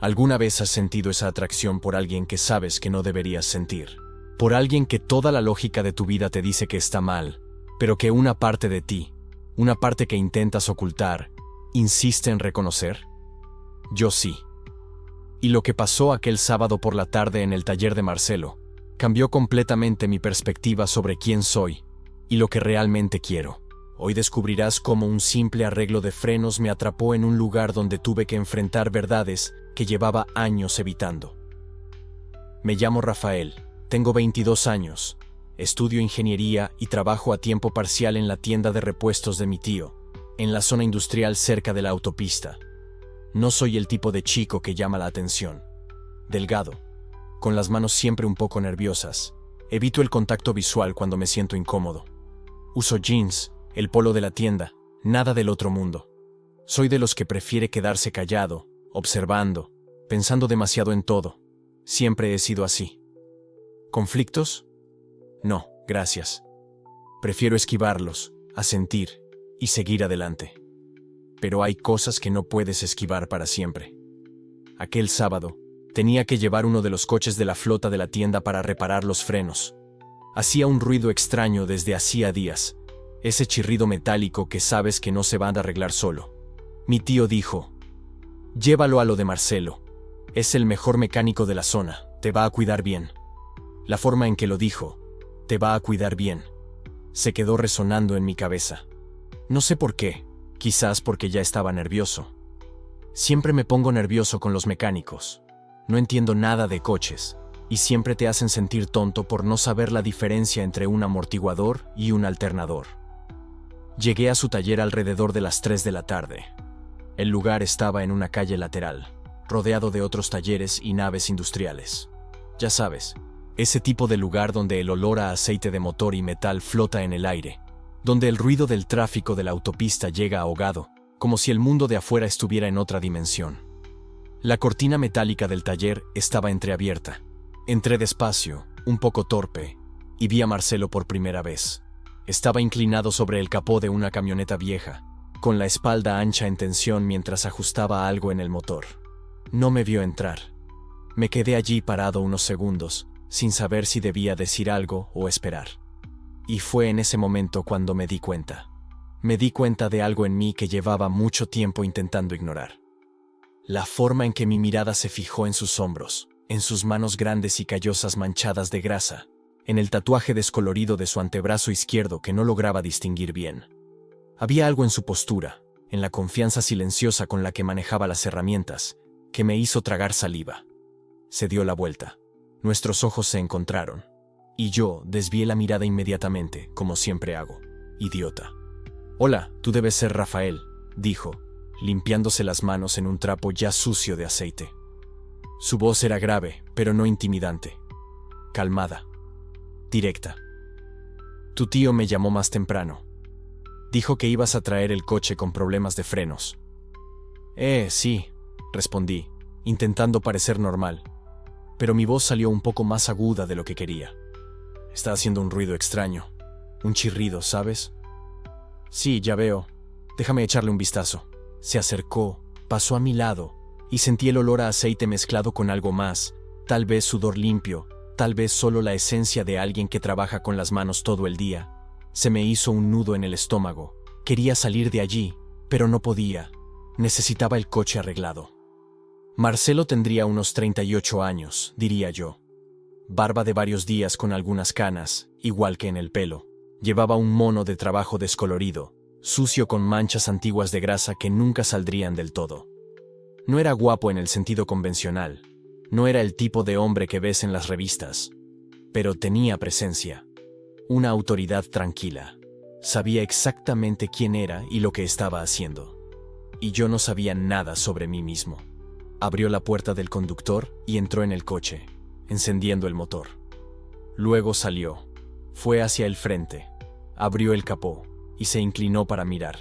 ¿Alguna vez has sentido esa atracción por alguien que sabes que no deberías sentir? Por alguien que toda la lógica de tu vida te dice que está mal, pero que una parte de ti, una parte que intentas ocultar, insiste en reconocer. Yo sí. Y lo que pasó aquel sábado por la tarde en el taller de Marcelo cambió completamente mi perspectiva sobre quién soy y lo que realmente quiero. Hoy descubrirás cómo un simple arreglo de frenos me atrapó en un lugar donde tuve que enfrentar verdades que llevaba años evitando. Me llamo Rafael, tengo 22 años, estudio ingeniería y trabajo a tiempo parcial en la tienda de repuestos de mi tío, en la zona industrial cerca de la autopista. No soy el tipo de chico que llama la atención. Delgado, con las manos siempre un poco nerviosas, evito el contacto visual cuando me siento incómodo. Uso jeans, el polo de la tienda, nada del otro mundo. Soy de los que prefiere quedarse callado, observando, pensando demasiado en todo. Siempre he sido así. ¿Conflictos? No, gracias. Prefiero esquivarlos, asentir y seguir adelante. Pero hay cosas que no puedes esquivar para siempre. Aquel sábado, tenía que llevar uno de los coches de la flota de la tienda para reparar los frenos. Hacía un ruido extraño desde hacía días, ese chirrido metálico que sabes que no se va a arreglar solo. Mi tío dijo: llévalo a lo de Marcelo. Es el mejor mecánico de la zona, te va a cuidar bien. La forma en que lo dijo, te va a cuidar bien, se quedó resonando en mi cabeza. No sé por qué, quizás porque ya estaba nervioso. Siempre me pongo nervioso con los mecánicos. No entiendo nada de coches, y siempre te hacen sentir tonto por no saber la diferencia entre un amortiguador y un alternador. Llegué a su taller alrededor de las 3 de la tarde. El lugar estaba en una calle lateral, rodeado de otros talleres y naves industriales. Ya sabes, ese tipo de lugar donde el olor a aceite de motor y metal flota en el aire, donde el ruido del tráfico de la autopista llega ahogado, como si el mundo de afuera estuviera en otra dimensión. La cortina metálica del taller estaba entreabierta. Entré despacio, un poco torpe, y vi a Marcelo por primera vez. Estaba inclinado sobre el capó de una camioneta vieja, con la espalda ancha en tensión mientras ajustaba algo en el motor. No me vio entrar. Me quedé allí parado unos segundos, sin saber si debía decir algo o esperar. Y fue en ese momento cuando me di cuenta. Me di cuenta de algo en mí que llevaba mucho tiempo intentando ignorar. La forma en que mi mirada se fijó en sus hombros, en sus manos grandes y callosas manchadas de grasa, en el tatuaje descolorido de su antebrazo izquierdo que no lograba distinguir bien. Había algo en su postura, en la confianza silenciosa con la que manejaba las herramientas, que me hizo tragar saliva. Se dio la vuelta. Nuestros ojos se encontraron. Y yo desvié la mirada inmediatamente, como siempre hago. Idiota. «Hola, tú debes ser Rafael», dijo, limpiándose las manos en un trapo ya sucio de aceite. Su voz era grave, pero no intimidante. Calmada. Directa. «Tu tío me llamó más temprano. Dijo que ibas a traer el coche con problemas de frenos». Sí», respondí, intentando parecer normal. Pero mi voz salió un poco más aguda de lo que quería. Está haciendo un ruido extraño. Un chirrido, ¿sabes? «Sí, ya veo. Déjame echarle un vistazo». Se acercó, pasó a mi lado, y sentí el olor a aceite mezclado con algo más, tal vez sudor limpio, tal vez solo la esencia de alguien que trabaja con las manos todo el día. Se me hizo un nudo en el estómago. Quería salir de allí, pero no podía. Necesitaba el coche arreglado. Marcelo tendría unos 38 años, diría yo. Barba de varios días con algunas canas, igual que en el pelo. Llevaba un mono de trabajo descolorido, sucio con manchas antiguas de grasa que nunca saldrían del todo. No era guapo en el sentido convencional. No era el tipo de hombre que ves en las revistas. Pero tenía presencia. Una autoridad tranquila. Sabía exactamente quién era y lo que estaba haciendo. Y yo no sabía nada sobre mí mismo. Abrió la puerta del conductor y entró en el coche, encendiendo el motor. Luego salió. Fue hacia el frente. Abrió el capó y se inclinó para mirar.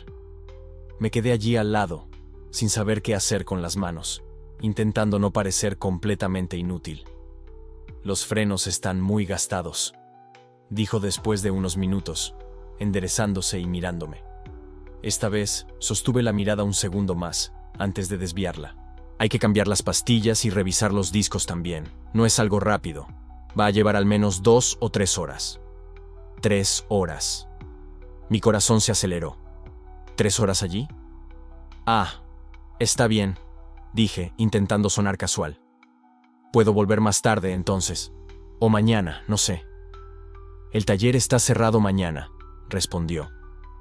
Me quedé allí al lado, sin saber qué hacer con las manos, intentando no parecer completamente inútil. «Los frenos están muy gastados», dijo después de unos minutos, enderezándose y mirándome. Esta vez sostuve la mirada un segundo más, antes de desviarla. Hay que cambiar las pastillas y revisar los discos también. No es algo rápido. Va a llevar al menos 2 o 3 horas. 3 horas. Mi corazón se aceleró. ¿3 horas allí? Ah, está bien, dije, intentando sonar casual. Puedo volver más tarde, entonces. O mañana, no sé. El taller está cerrado mañana, respondió,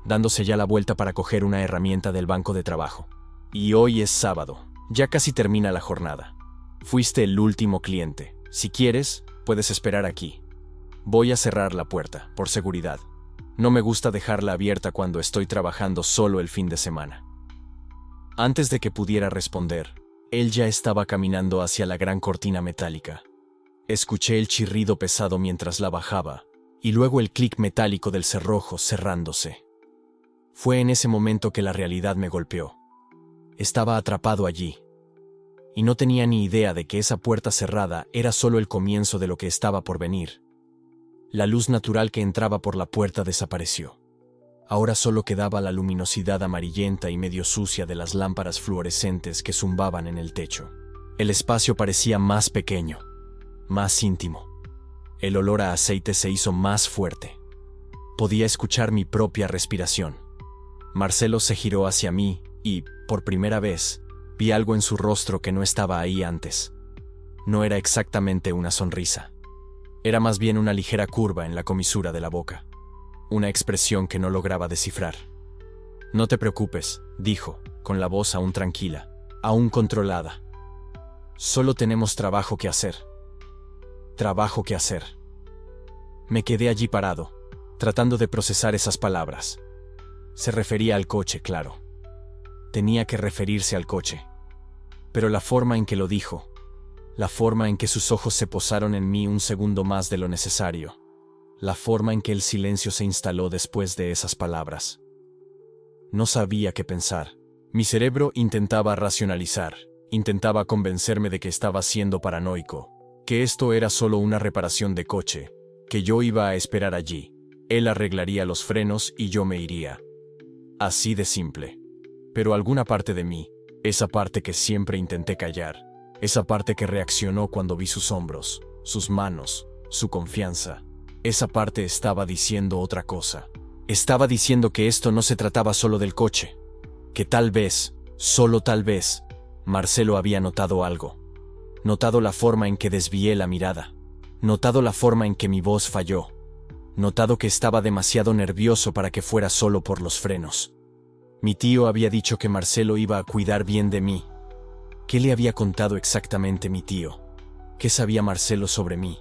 dándose ya la vuelta para coger una herramienta del banco de trabajo. Y hoy es sábado. Ya casi termina la jornada. Fuiste el último cliente. Si quieres, puedes esperar aquí. Voy a cerrar la puerta, por seguridad. No me gusta dejarla abierta cuando estoy trabajando solo el fin de semana. Antes de que pudiera responder, él ya estaba caminando hacia la gran cortina metálica. Escuché el chirrido pesado mientras la bajaba, y luego el clic metálico del cerrojo cerrándose. Fue en ese momento que la realidad me golpeó. Estaba atrapado allí, y no tenía ni idea de que esa puerta cerrada era solo el comienzo de lo que estaba por venir. La luz natural que entraba por la puerta desapareció. Ahora solo quedaba la luminosidad amarillenta y medio sucia de las lámparas fluorescentes que zumbaban en el techo. El espacio parecía más pequeño, más íntimo. El olor a aceite se hizo más fuerte. Podía escuchar mi propia respiración. Marcelo se giró hacia mí y, por primera vez, vi algo en su rostro que no estaba ahí antes. No era exactamente una sonrisa. Era más bien una ligera curva en la comisura de la boca. Una expresión que no lograba descifrar. No te preocupes, dijo, con la voz aún tranquila, aún controlada. Solo tenemos trabajo que hacer. Trabajo que hacer. Me quedé allí parado, tratando de procesar esas palabras. Se refería al coche, claro. Tenía que referirse al coche. Pero la forma en que lo dijo, la forma en que sus ojos se posaron en mí un segundo más de lo necesario, la forma en que el silencio se instaló después de esas palabras. No sabía qué pensar. Mi cerebro intentaba racionalizar, intentaba convencerme de que estaba siendo paranoico, que esto era solo una reparación de coche, que yo iba a esperar allí. Él arreglaría los frenos y yo me iría. Así de simple. Pero alguna parte de mí, esa parte que siempre intenté callar, esa parte que reaccionó cuando vi sus hombros, sus manos, su confianza, esa parte estaba diciendo otra cosa. Estaba diciendo que esto no se trataba solo del coche, que tal vez, solo tal vez, Marcelo había notado algo. Notado la forma en que desvié la mirada. Notado la forma en que mi voz falló. Notado que estaba demasiado nervioso para que fuera solo por los frenos. Mi tío había dicho que Marcelo iba a cuidar bien de mí. ¿Qué le había contado exactamente mi tío? ¿Qué sabía Marcelo sobre mí?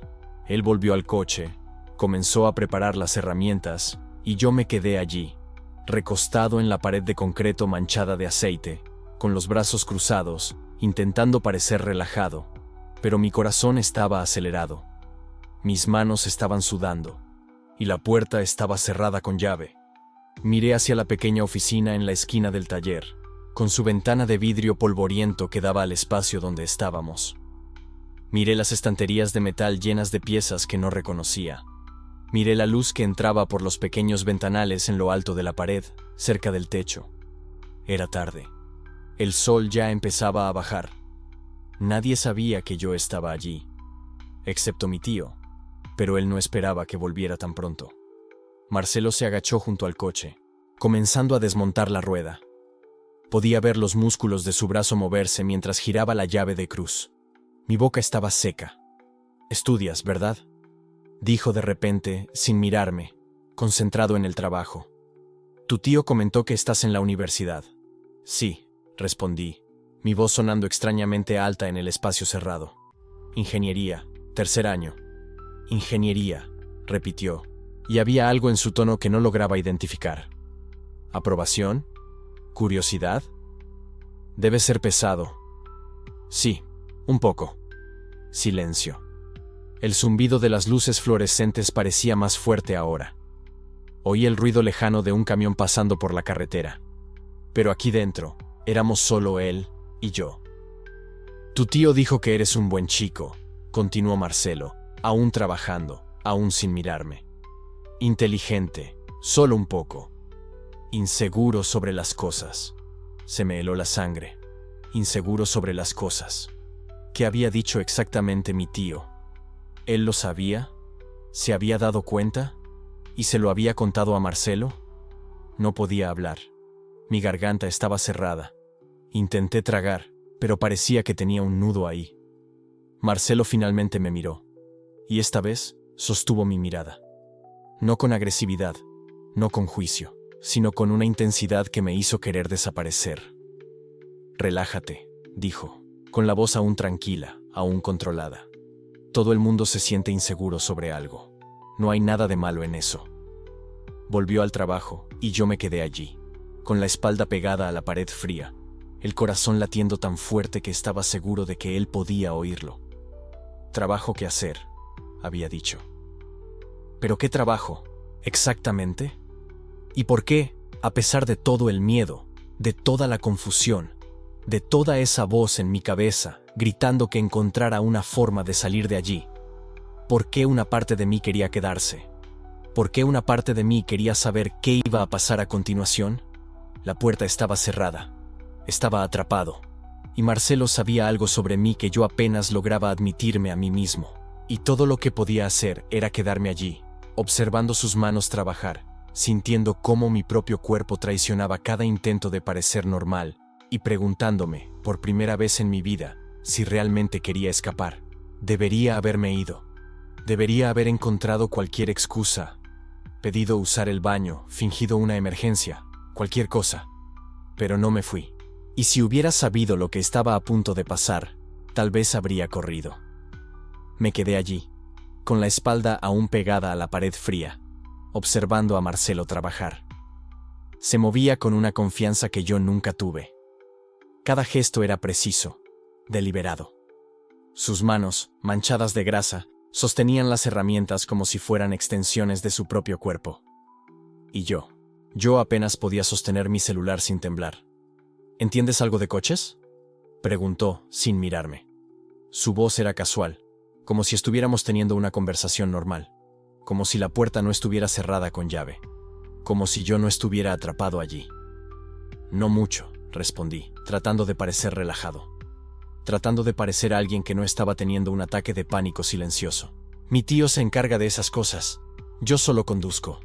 Él volvió al coche, comenzó a preparar las herramientas, y yo me quedé allí, recostado en la pared de concreto manchada de aceite, con los brazos cruzados, intentando parecer relajado, pero mi corazón estaba acelerado. Mis manos estaban sudando, y la puerta estaba cerrada con llave. Miré hacia la pequeña oficina en la esquina del taller, con su ventana de vidrio polvoriento que daba al espacio donde estábamos. Miré las estanterías de metal llenas de piezas que no reconocía. Miré la luz que entraba por los pequeños ventanales en lo alto de la pared, cerca del techo. Era tarde. El sol ya empezaba a bajar. Nadie sabía que yo estaba allí, excepto mi tío, pero él no esperaba que volviera tan pronto. Marcelo se agachó junto al coche, comenzando a desmontar la rueda. Podía ver los músculos de su brazo moverse mientras giraba la llave de cruz. Mi boca estaba seca. «Estudias, ¿verdad?», dijo de repente, sin mirarme, concentrado en el trabajo. «Tu tío comentó que estás en la universidad». «Sí», respondí, mi voz sonando extrañamente alta en el espacio cerrado. «Ingeniería, tercer año». «Ingeniería», repitió, y había algo en su tono que no lograba identificar. ¿Aprobación? ¿Curiosidad? Debe ser pesado. Sí, un poco. Silencio. El zumbido de las luces fluorescentes parecía más fuerte ahora. Oí el ruido lejano de un camión pasando por la carretera. Pero aquí dentro, éramos solo él y yo. «Tu tío dijo que eres un buen chico», continuó Marcelo, aún trabajando, aún sin mirarme. «Inteligente, solo un poco. Inseguro sobre las cosas». Se me heló la sangre. inseguro sobre las cosas. ¿Qué había dicho exactamente mi tío? ¿Él lo sabía? ¿Se había dado cuenta? ¿Y se lo había contado a Marcelo? No podía hablar. Mi garganta estaba cerrada. Intenté tragar, pero parecía que tenía un nudo ahí. Marcelo finalmente me miró. Y esta vez sostuvo mi mirada. No con agresividad, no con juicio, sino con una intensidad que me hizo querer desaparecer. «Relájate», dijo, con la voz aún tranquila, aún controlada. «Todo el mundo se siente inseguro sobre algo. No hay nada de malo en eso». Volvió al trabajo, y yo me quedé allí, con la espalda pegada a la pared fría, el corazón latiendo tan fuerte que estaba seguro de que él podía oírlo. «Trabajo que hacer», había dicho. ¿Pero qué trabajo, exactamente? ¿Y por qué, a pesar de todo el miedo, de toda la confusión, de toda esa voz en mi cabeza, gritando que encontrara una forma de salir de allí? ¿Por qué una parte de mí quería quedarse? ¿Por qué una parte de mí quería saber qué iba a pasar a continuación? La puerta estaba cerrada. Estaba atrapado. Y Marcelo sabía algo sobre mí que yo apenas lograba admitirme a mí mismo. Y todo lo que podía hacer era quedarme allí, observando sus manos trabajar, sintiendo cómo mi propio cuerpo traicionaba cada intento de parecer normal, y preguntándome, por primera vez en mi vida, si realmente quería escapar. Debería haberme ido. Debería haber encontrado cualquier excusa, pedido usar el baño, fingido una emergencia, cualquier cosa. Pero no me fui. Y si hubiera sabido lo que estaba a punto de pasar, tal vez habría corrido. Me quedé allí, con la espalda aún pegada a la pared fría, observando a Marcelo trabajar. Se movía con una confianza que yo nunca tuve. Cada gesto era preciso, deliberado. Sus manos, manchadas de grasa, sostenían las herramientas como si fueran extensiones de su propio cuerpo. Y yo apenas podía sostener mi celular sin temblar. ¿Entiendes algo de coches?, preguntó, sin mirarme. Su voz era casual, como si estuviéramos teniendo una conversación normal, como si la puerta no estuviera cerrada con llave, como si yo no estuviera atrapado allí. No mucho, respondí, tratando de parecer relajado, tratando de parecer alguien que no estaba teniendo un ataque de pánico silencioso. Mi tío se encarga de esas cosas, yo solo conduzco.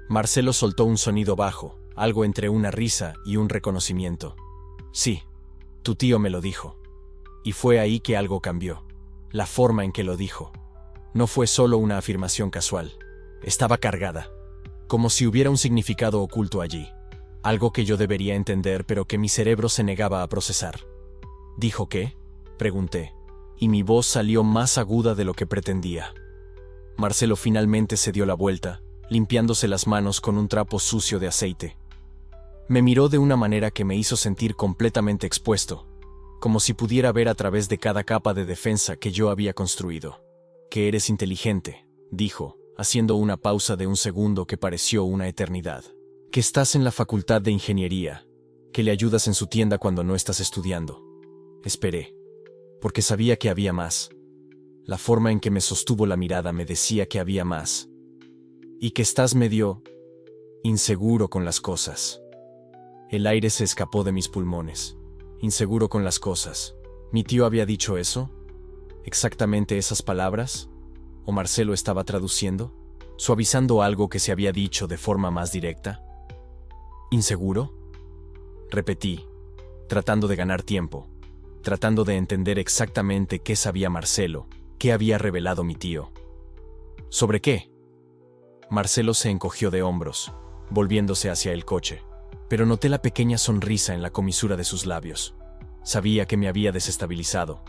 Marcelo soltó un sonido bajo, algo entre una risa y un reconocimiento. Sí, tu tío me lo dijo. Y fue ahí que algo cambió. La forma en que lo dijo. No fue solo una afirmación casual. Estaba cargada. Como si hubiera un significado oculto allí. Algo que yo debería entender pero que mi cerebro se negaba a procesar. ¿Dijo qué?, pregunté, y mi voz salió más aguda de lo que pretendía. Marcelo finalmente se dio la vuelta, limpiándose las manos con un trapo sucio de aceite. Me miró de una manera que me hizo sentir completamente expuesto, como si pudiera ver a través de cada capa de defensa que yo había construido. «Que eres inteligente», dijo, haciendo una pausa de un segundo que pareció una eternidad. «Que estás en la facultad de ingeniería, que le ayudas en su tienda cuando no estás estudiando». Esperé, porque sabía que había más. La forma en que me sostuvo la mirada me decía que había más. «Y que estás medio inseguro con las cosas». El aire se escapó de mis pulmones. Inseguro con las cosas. ¿Mi tío había dicho eso? ¿Exactamente esas palabras? ¿O Marcelo estaba traduciendo? ¿Suavizando algo que se había dicho de forma más directa? ¿Inseguro?, repetí, tratando de ganar tiempo, tratando de entender exactamente qué sabía Marcelo, qué había revelado mi tío. ¿Sobre qué? Marcelo se encogió de hombros, volviéndose hacia el coche, pero noté la pequeña sonrisa en la comisura de sus labios. Sabía que me había desestabilizado.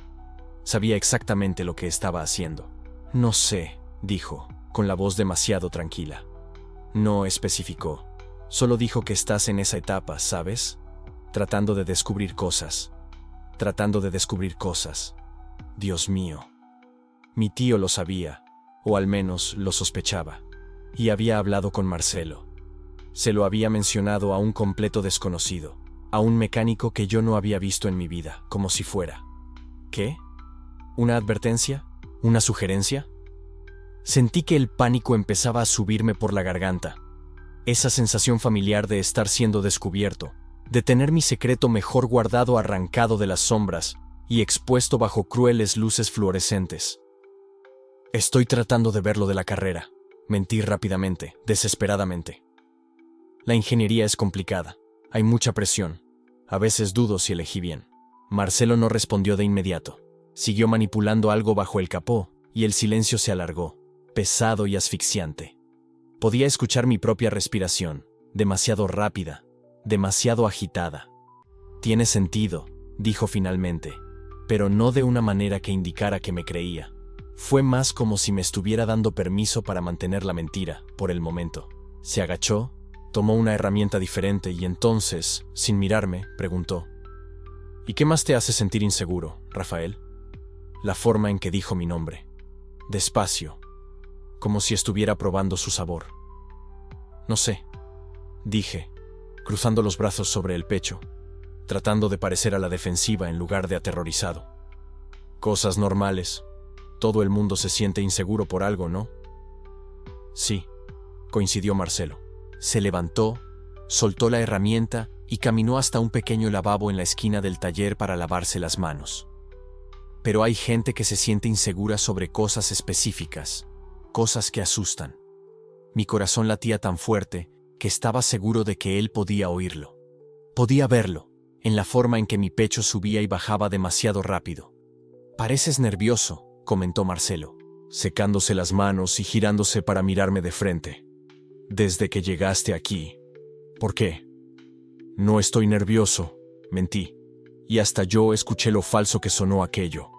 Sabía exactamente lo que estaba haciendo. «No sé», dijo, con la voz demasiado tranquila. No especificó. Solo dijo que estás en esa etapa, ¿sabes? Tratando de descubrir cosas. Tratando de descubrir cosas. Dios mío. Mi tío lo sabía, o al menos lo sospechaba. Y había hablado con Marcelo. Se lo había mencionado a un completo desconocido, a un mecánico que yo no había visto en mi vida, como si fuera. ¿Qué? ¿Una advertencia? ¿Una sugerencia? Sentí que el pánico empezaba a subirme por la garganta. Esa sensación familiar de estar siendo descubierto, de tener mi secreto mejor guardado arrancado de las sombras y expuesto bajo crueles luces fluorescentes. Estoy tratando de ver lo de la carrera. Mentí rápidamente, desesperadamente. La ingeniería es complicada. Hay mucha presión. A veces dudo si elegí bien. Marcelo no respondió de inmediato. Siguió manipulando algo bajo el capó y el silencio se alargó, pesado y asfixiante. Podía escuchar mi propia respiración, demasiado rápida, demasiado agitada. Tiene sentido, dijo finalmente, pero no de una manera que indicara que me creía. Fue más como si me estuviera dando permiso para mantener la mentira, por el momento. Se agachó, tomó una herramienta diferente y entonces, sin mirarme, preguntó: ¿Y qué más te hace sentir inseguro, Rafael? La forma en que dijo mi nombre. Despacio, como si estuviera probando su sabor. No sé, dije, cruzando los brazos sobre el pecho, tratando de parecer a la defensiva en lugar de aterrorizado. Cosas normales. Todo el mundo se siente inseguro por algo, ¿no? Sí, coincidió Marcelo. Se levantó, soltó la herramienta y caminó hasta un pequeño lavabo en la esquina del taller para lavarse las manos. Pero hay gente que se siente insegura sobre cosas específicas, cosas que asustan. Mi corazón latía tan fuerte que estaba seguro de que él podía oírlo. Podía verlo, en la forma en que mi pecho subía y bajaba demasiado rápido. «Pareces nervioso», comentó Marcelo, secándose las manos y girándose para mirarme de frente. «Desde que llegaste aquí». «¿Por qué?» «No estoy nervioso», mentí, y hasta yo escuché lo falso que sonó aquello.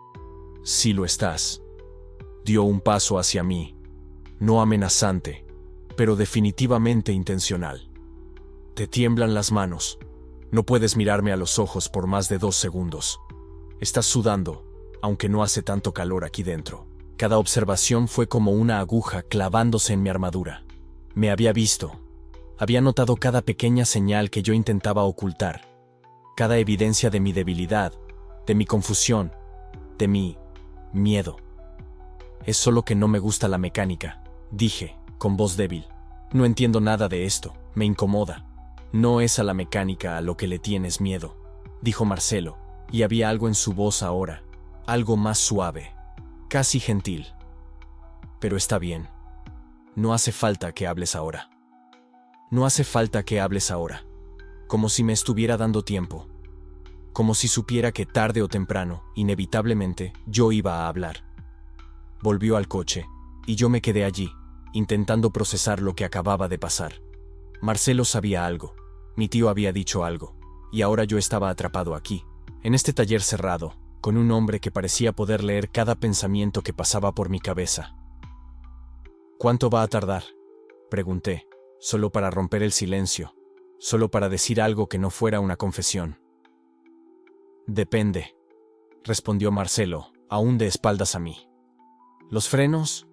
«Sí lo estás». Dio un paso hacia mí, no amenazante, pero definitivamente intencional. «Te tiemblan las manos. No puedes mirarme a los ojos por más de 2 segundos. Estás sudando, aunque no hace tanto calor aquí dentro». Cada observación fue como una aguja clavándose en mi armadura. Me había visto. Había notado cada pequeña señal que yo intentaba ocultar, cada evidencia de mi debilidad, de mi confusión, de mi miedo. «Es solo que no me gusta la mecánica», dije, con voz débil. «No entiendo nada de esto, me incomoda». «No es a la mecánica a lo que le tienes miedo», dijo Marcelo, y había algo en su voz ahora, algo más suave, casi gentil. «Pero está bien. No hace falta que hables ahora. No hace falta que hables ahora». Como si me estuviera dando tiempo. Como si supiera que tarde o temprano, inevitablemente, yo iba a hablar. Volvió al coche, y yo me quedé allí, intentando procesar lo que acababa de pasar. Marcelo sabía algo, mi tío había dicho algo, y ahora yo estaba atrapado aquí, en este taller cerrado, con un hombre que parecía poder leer cada pensamiento que pasaba por mi cabeza. «¿Cuánto va a tardar?», pregunté, solo para romper el silencio, solo para decir algo que no fuera una confesión. «Depende», respondió Marcelo, aún de espaldas a mí. «¿Los frenos?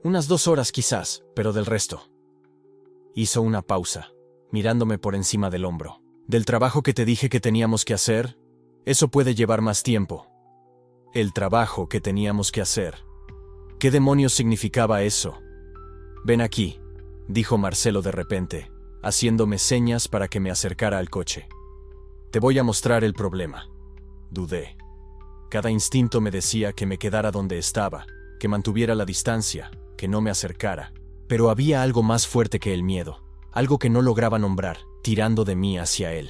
Unas 2 horas quizás, pero del resto». Hizo una pausa, mirándome por encima del hombro. «¿Del trabajo que te dije que teníamos que hacer? Eso puede llevar más tiempo». El trabajo que teníamos que hacer. ¿Qué demonios significaba eso? «Ven aquí», dijo Marcelo de repente, haciéndome señas para que me acercara al coche. «Te voy a mostrar el problema». Dudé. Cada instinto me decía que me quedara donde estaba, que mantuviera la distancia, que no me acercara. Pero había algo más fuerte que el miedo, algo que no lograba nombrar, tirando de mí hacia él.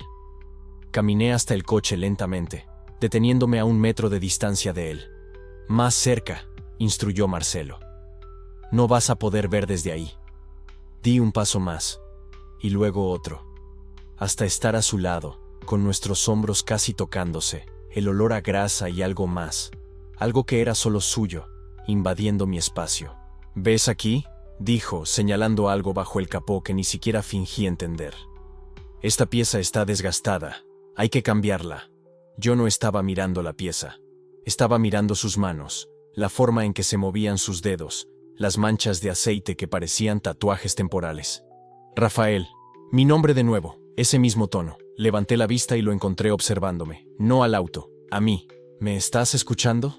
Caminé hasta el coche lentamente, deteniéndome a 1 metro de distancia de él. «Más cerca», instruyó Marcelo. «No vas a poder ver desde ahí». Di un paso más, y luego otro, hasta estar a su lado, con nuestros hombros casi tocándose, el olor a grasa y algo más, algo que era solo suyo, invadiendo mi espacio. «¿Ves aquí?», dijo, señalando algo bajo el capó que ni siquiera fingí entender. «Esta pieza está desgastada, hay que cambiarla». Yo no estaba mirando la pieza, estaba mirando sus manos, la forma en que se movían sus dedos, las manchas de aceite que parecían tatuajes temporales. «Rafael», mi nombre de nuevo, ese mismo tono. Levanté la vista y lo encontré observándome, no al auto, a mí. «¿Me estás escuchando?»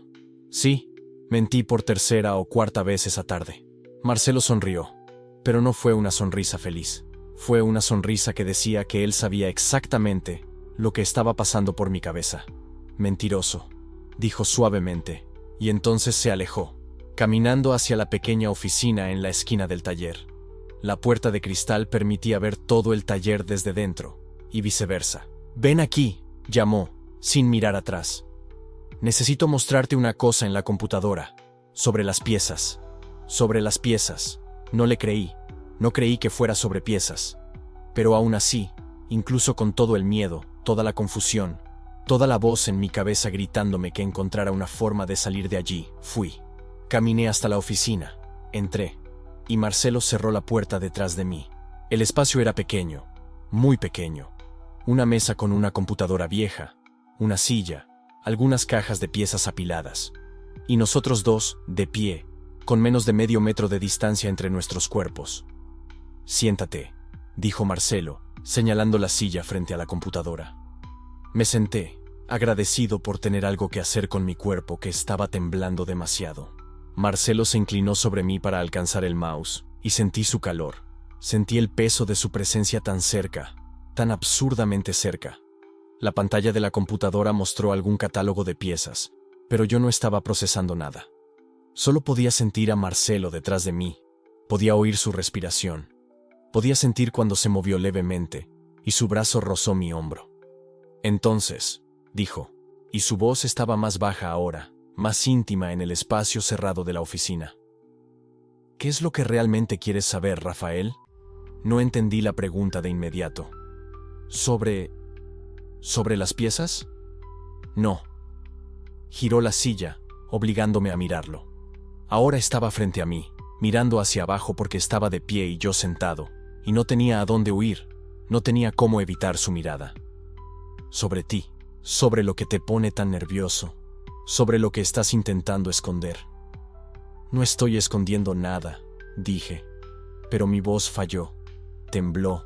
«Sí», mentí por 3ª o 4ª vez esa tarde. Marcelo sonrió, pero no fue una sonrisa feliz. Fue una sonrisa que decía que él sabía exactamente lo que estaba pasando por mi cabeza. Mentiroso, dijo suavemente, y entonces se alejó, caminando hacia la pequeña oficina en la esquina del taller. La puerta de cristal permitía ver todo el taller desde dentro, y viceversa. «Ven aquí», llamó, sin mirar atrás. «Necesito mostrarte una cosa en la computadora. Sobre las piezas. Sobre las piezas». No le creí. No creí que fuera sobre piezas. Pero aún así, incluso con todo el miedo, toda la confusión, toda la voz en mi cabeza gritándome que encontrara una forma de salir de allí, fui. Caminé hasta la oficina. Entré. Y Marcelo cerró la puerta detrás de mí. El espacio era pequeño, muy pequeño. Una mesa con una computadora vieja, una silla, algunas cajas de piezas apiladas. Y nosotros dos, de pie, con menos de medio metro de distancia entre nuestros cuerpos. «Siéntate», dijo Marcelo, señalando la silla frente a la computadora. Me senté, agradecido por tener algo que hacer con mi cuerpo que estaba temblando demasiado. Marcelo se inclinó sobre mí para alcanzar el mouse, y sentí su calor. Sentí el peso de su presencia tan cerca, tan absurdamente cerca. La pantalla de la computadora mostró algún catálogo de piezas, pero yo no estaba procesando nada. Solo podía sentir a Marcelo detrás de mí. Podía oír su respiración. Podía sentir cuando se movió levemente, y su brazo rozó mi hombro. «Entonces», dijo, y su voz estaba más baja ahora, más íntima en el espacio cerrado de la oficina. «¿Qué es lo que realmente quieres saber, Rafael?» No entendí la pregunta de inmediato. ¿Sobre las piezas? No. Giró la silla, obligándome a mirarlo. Ahora estaba frente a mí, mirando hacia abajo porque estaba de pie y yo sentado, y no tenía a dónde huir, no tenía cómo evitar su mirada. «Sobre ti, sobre lo que te pone tan nervioso, sobre lo que estás intentando esconder». «No estoy escondiendo nada», dije, pero mi voz falló, tembló,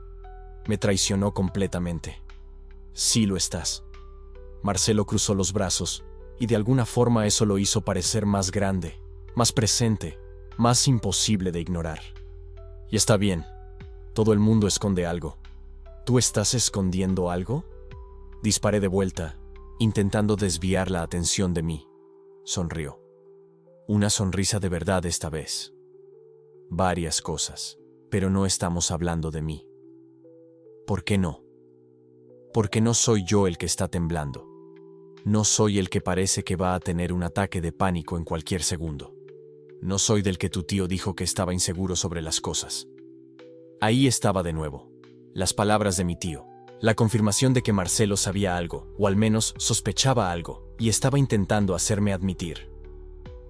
me traicionó completamente. «Sí lo estás». Marcelo cruzó los brazos, y de alguna forma eso lo hizo parecer más grande, más presente, más imposible de ignorar. «Y está bien, todo el mundo esconde algo. ¿Tú estás escondiendo algo?». Disparé de vuelta, intentando desviar la atención de mí. Sonrió. Una sonrisa de verdad esta vez. «Varias cosas, pero no estamos hablando de mí». «¿Por qué no?». «Porque no soy yo el que está temblando. No soy el que parece que va a tener un ataque de pánico en cualquier segundo. No soy del que tu tío dijo que estaba inseguro sobre las cosas». Ahí estaba de nuevo. Las palabras de mi tío. La confirmación de que Marcelo sabía algo, o al menos sospechaba algo, y estaba intentando hacerme admitir.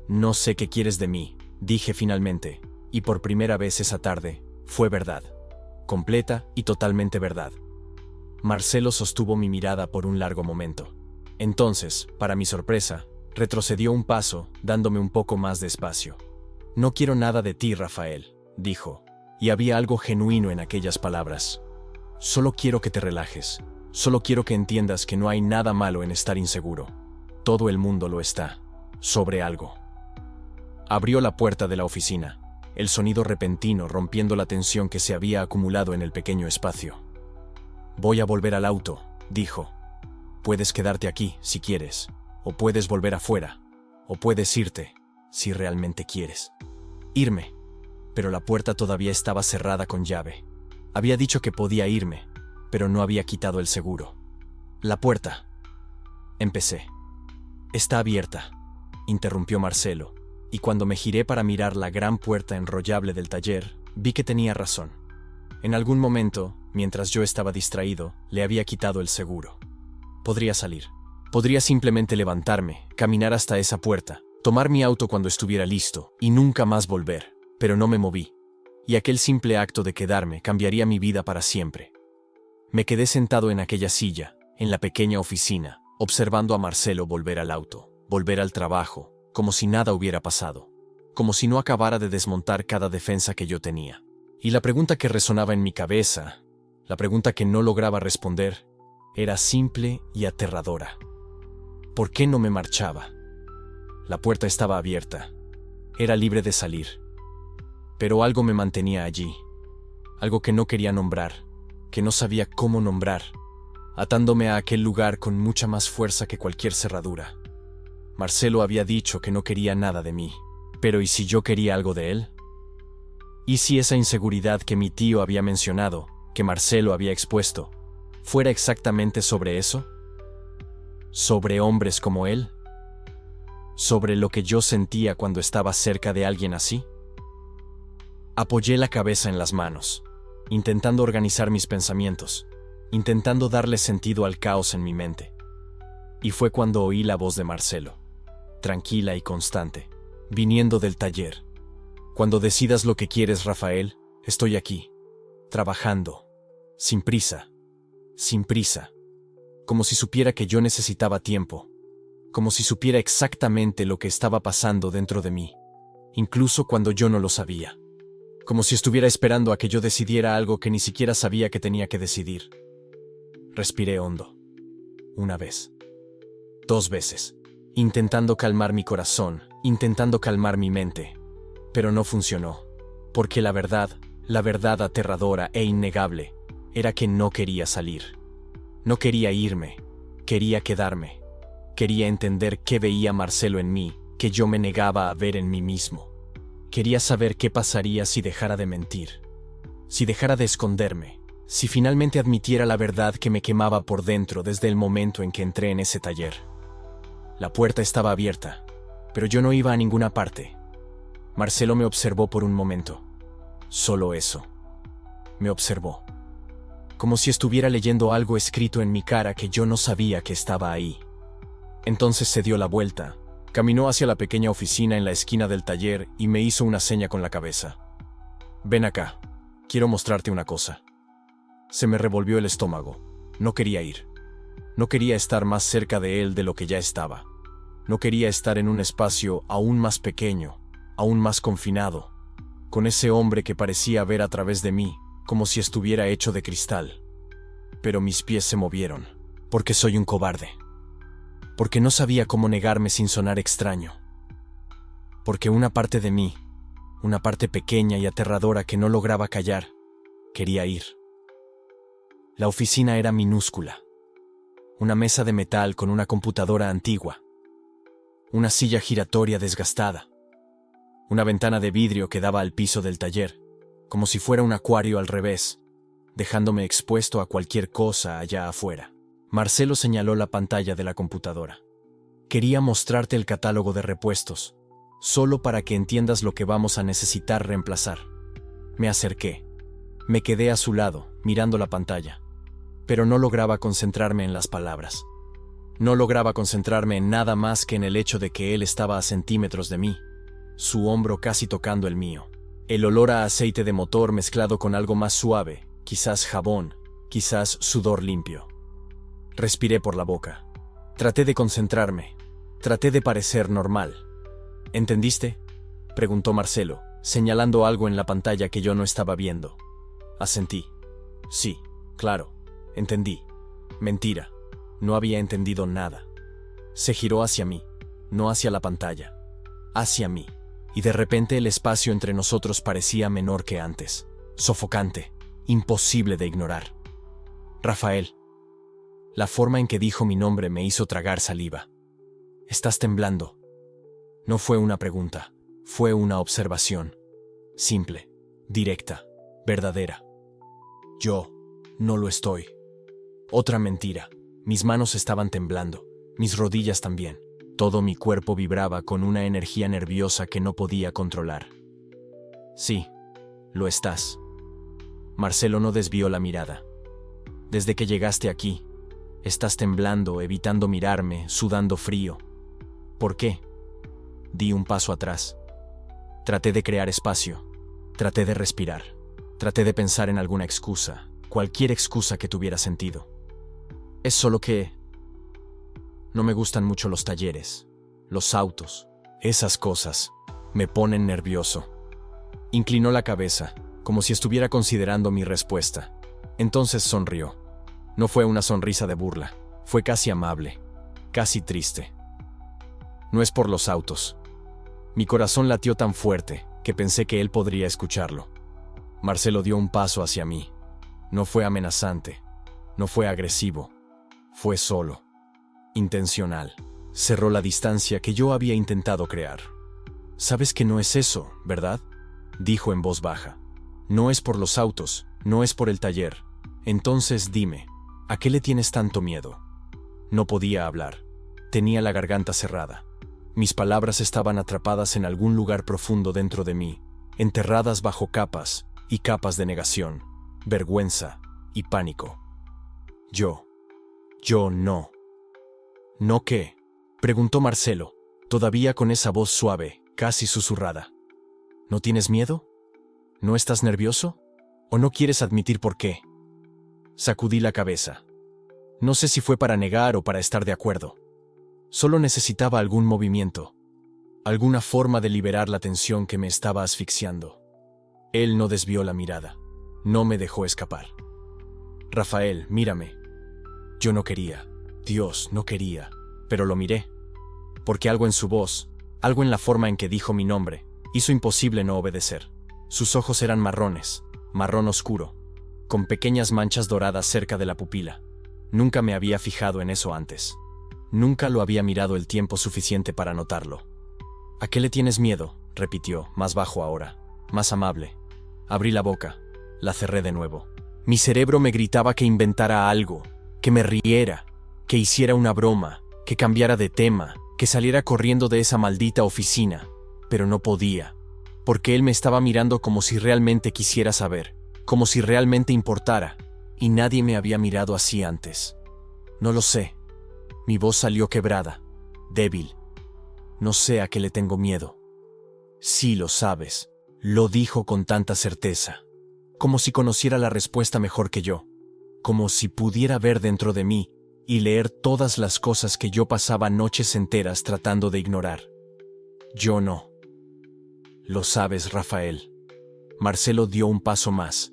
«No sé qué quieres de mí», dije finalmente, y por primera vez esa tarde, fue verdad. Completa y totalmente verdad. Marcelo sostuvo mi mirada por un largo momento. Entonces, para mi sorpresa, retrocedió un paso, dándome un poco más de espacio. «No quiero nada de ti, Rafael», dijo, y había algo genuino en aquellas palabras. «Solo quiero que te relajes. Solo quiero que entiendas que no hay nada malo en estar inseguro. Todo el mundo lo está. Sobre algo». Abrió la puerta de la oficina, el sonido repentino rompiendo la tensión que se había acumulado en el pequeño espacio. «Voy a volver al auto», dijo. «Puedes quedarte aquí, si quieres, o puedes volver afuera, o puedes irte, si realmente quieres». Irme. Pero la puerta todavía estaba cerrada con llave. Había dicho que podía irme, pero no había quitado el seguro. «La puerta». Empecé. «Está abierta», interrumpió Marcelo, y cuando me giré para mirar la gran puerta enrollable del taller, vi que tenía razón. En algún momento, mientras yo estaba distraído, le había quitado el seguro. Podría salir. Podría simplemente levantarme, caminar hasta esa puerta, tomar mi auto cuando estuviera listo, y nunca más volver. Pero no me moví. Y aquel simple acto de quedarme cambiaría mi vida para siempre. Me quedé sentado en aquella silla, en la pequeña oficina, observando a Marcelo volver al auto, volver al trabajo, como si nada hubiera pasado, como si no acabara de desmontar cada defensa que yo tenía. Y la pregunta que resonaba en mi cabeza, la pregunta que no lograba responder, era simple y aterradora. ¿Por qué no me marchaba? La puerta estaba abierta. Era libre de salir. Pero algo me mantenía allí. algo que no quería nombrar, que no sabía cómo nombrar, atándome a aquel lugar con mucha más fuerza que cualquier cerradura. Marcelo había dicho que no quería nada de mí, pero ¿y si yo quería algo de él? ¿Y si esa inseguridad que mi tío había mencionado, que Marcelo había expuesto, fuera exactamente sobre eso? ¿Sobre hombres como él? ¿Sobre lo que yo sentía cuando estaba cerca de alguien así? Apoyé la cabeza en las manos, intentando organizar mis pensamientos, intentando darle sentido al caos en mi mente. Y fue cuando oí la voz de Marcelo, tranquila y constante, viniendo del taller. Cuando decidas lo que quieres, Rafael, estoy aquí, trabajando, sin prisa, como si supiera que yo necesitaba tiempo, como si supiera exactamente lo que estaba pasando dentro de mí, incluso cuando yo no lo sabía, como si estuviera esperando a que yo decidiera algo que ni siquiera sabía que tenía que decidir. Respiré hondo, una vez, 2 veces, intentando calmar mi corazón, intentando calmar mi mente, pero no funcionó, porque la verdad aterradora e innegable, era que no quería salir. No quería irme, quería quedarme. Quería entender qué veía Marcelo en mí, que yo me negaba a ver en mí mismo. Quería saber qué pasaría si dejara de mentir, si dejara de esconderme, si finalmente admitiera la verdad que me quemaba por dentro desde el momento en que entré en ese taller. La puerta estaba abierta, pero yo no iba a ninguna parte. Marcelo me observó por un momento. Solo eso. Me observó. Como si estuviera leyendo algo escrito en mi cara que yo no sabía que estaba ahí. Entonces se dio la vuelta, caminó hacia la pequeña oficina en la esquina del taller y me hizo una seña con la cabeza. Ven acá, quiero mostrarte una cosa. Se me revolvió el estómago. No quería ir. No quería estar más cerca de él de lo que ya estaba. No quería estar en un espacio aún más pequeño, aún más confinado, con ese hombre que parecía ver a través de mí, como si estuviera hecho de cristal. Pero mis pies se movieron, porque soy un cobarde. Porque no sabía cómo negarme sin sonar extraño. Porque una parte de mí, una parte pequeña y aterradora que no lograba callar, quería ir. La oficina era minúscula. Una mesa de metal con una computadora antigua. Una silla giratoria desgastada. Una ventana de vidrio que daba al piso del taller, como si fuera un acuario al revés, dejándome expuesto a cualquier cosa allá afuera. Marcelo señaló la pantalla de la computadora. Quería mostrarte el catálogo de repuestos, solo para que entiendas lo que vamos a necesitar reemplazar. Me acerqué. Me quedé a su lado, mirando la pantalla. Pero no lograba concentrarme en las palabras. No lograba concentrarme en nada más que en el hecho de que él estaba a centímetros de mí, su hombro casi tocando el mío. El olor a aceite de motor mezclado con algo más suave, quizás jabón, quizás sudor limpio. Respiré por la boca. Traté de concentrarme. Traté de parecer normal. ¿Entendiste?, preguntó Marcelo, señalando algo en la pantalla que yo no estaba viendo. Asentí. Sí, claro, entendí. Mentira. No había entendido nada. Se giró hacia mí, no hacia la pantalla. Hacia mí. Y de repente el espacio entre nosotros parecía menor que antes. Sofocante. Imposible de ignorar. Rafael. La forma en que dijo mi nombre me hizo tragar saliva. Estás temblando. No fue una pregunta, fue una observación. Simple, directa, verdadera. Yo no lo estoy. Otra mentira. Mis manos estaban temblando, mis rodillas también. Todo mi cuerpo vibraba con una energía nerviosa que no podía controlar. Sí, lo estás. Marcelo no desvió la mirada. Desde que llegaste aquí, estás temblando, evitando mirarme, sudando frío. ¿Por qué? Di un paso atrás. Traté de crear espacio. Traté de respirar. Traté de pensar en alguna excusa, cualquier excusa que tuviera sentido. Es solo que no me gustan mucho los talleres, los autos, esas cosas. Me ponen nervioso. Inclinó la cabeza, como si estuviera considerando mi respuesta. Entonces sonrió. No fue una sonrisa de burla, fue casi amable, casi triste. No es por los autos. Mi corazón latió tan fuerte que pensé que él podría escucharlo. Marcelo dio un paso hacia mí. No fue amenazante, no fue agresivo, fue solo, intencional. Cerró la distancia que yo había intentado crear. «Sabes que no es eso, ¿verdad?», dijo en voz baja. «No es por los autos, no es por el taller. Entonces dime, ¿a qué le tienes tanto miedo?». No podía hablar. Tenía la garganta cerrada. Mis palabras estaban atrapadas en algún lugar profundo dentro de mí, enterradas bajo capas y capas de negación, vergüenza y pánico. Yo no. ¿No qué?, preguntó Marcelo, todavía con esa voz suave, casi susurrada. ¿No tienes miedo? ¿No estás nervioso? ¿O no quieres admitir por qué? Sacudí la cabeza. No sé si fue para negar o para estar de acuerdo. Solo necesitaba algún movimiento, alguna forma de liberar la tensión que me estaba asfixiando. Él no desvió la mirada, no me dejó escapar. «Rafael, mírame». Yo no quería, Dios, no quería, pero lo miré. Porque algo en su voz, algo en la forma en que dijo mi nombre, hizo imposible no obedecer. Sus ojos eran marrones, marrón oscuro, con pequeñas manchas doradas cerca de la pupila. Nunca me había fijado en eso antes. Nunca lo había mirado el tiempo suficiente para notarlo. «¿A qué le tienes miedo?», repitió, más bajo ahora, más amable. Abrí la boca, la cerré de nuevo. Mi cerebro me gritaba que inventara algo, que me riera, que hiciera una broma, que cambiara de tema, que saliera corriendo de esa maldita oficina, pero no podía, porque él me estaba mirando como si realmente quisiera saber, como si realmente importara, y nadie me había mirado así antes. «No lo sé». Mi voz salió quebrada, débil. «No sé a qué le tengo miedo». «Sí lo sabes», lo dijo con tanta certeza, como si conociera la respuesta mejor que yo, como si pudiera ver dentro de mí y leer todas las cosas que yo pasaba noches enteras tratando de ignorar. «Yo no». «Lo sabes, Rafael». Marcelo dio un paso más.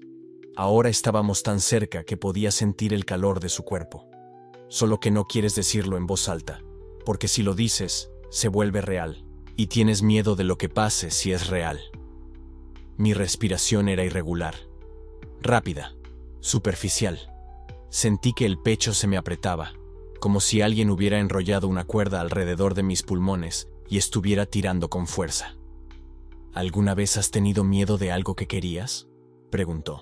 Ahora estábamos tan cerca que podía sentir el calor de su cuerpo. «Solo que no quieres decirlo en voz alta, porque si lo dices, se vuelve real, y tienes miedo de lo que pase si es real». Mi respiración era irregular, rápida, superficial. Sentí que el pecho se me apretaba, como si alguien hubiera enrollado una cuerda alrededor de mis pulmones y estuviera tirando con fuerza. «¿Alguna vez has tenido miedo de algo que querías?», preguntó.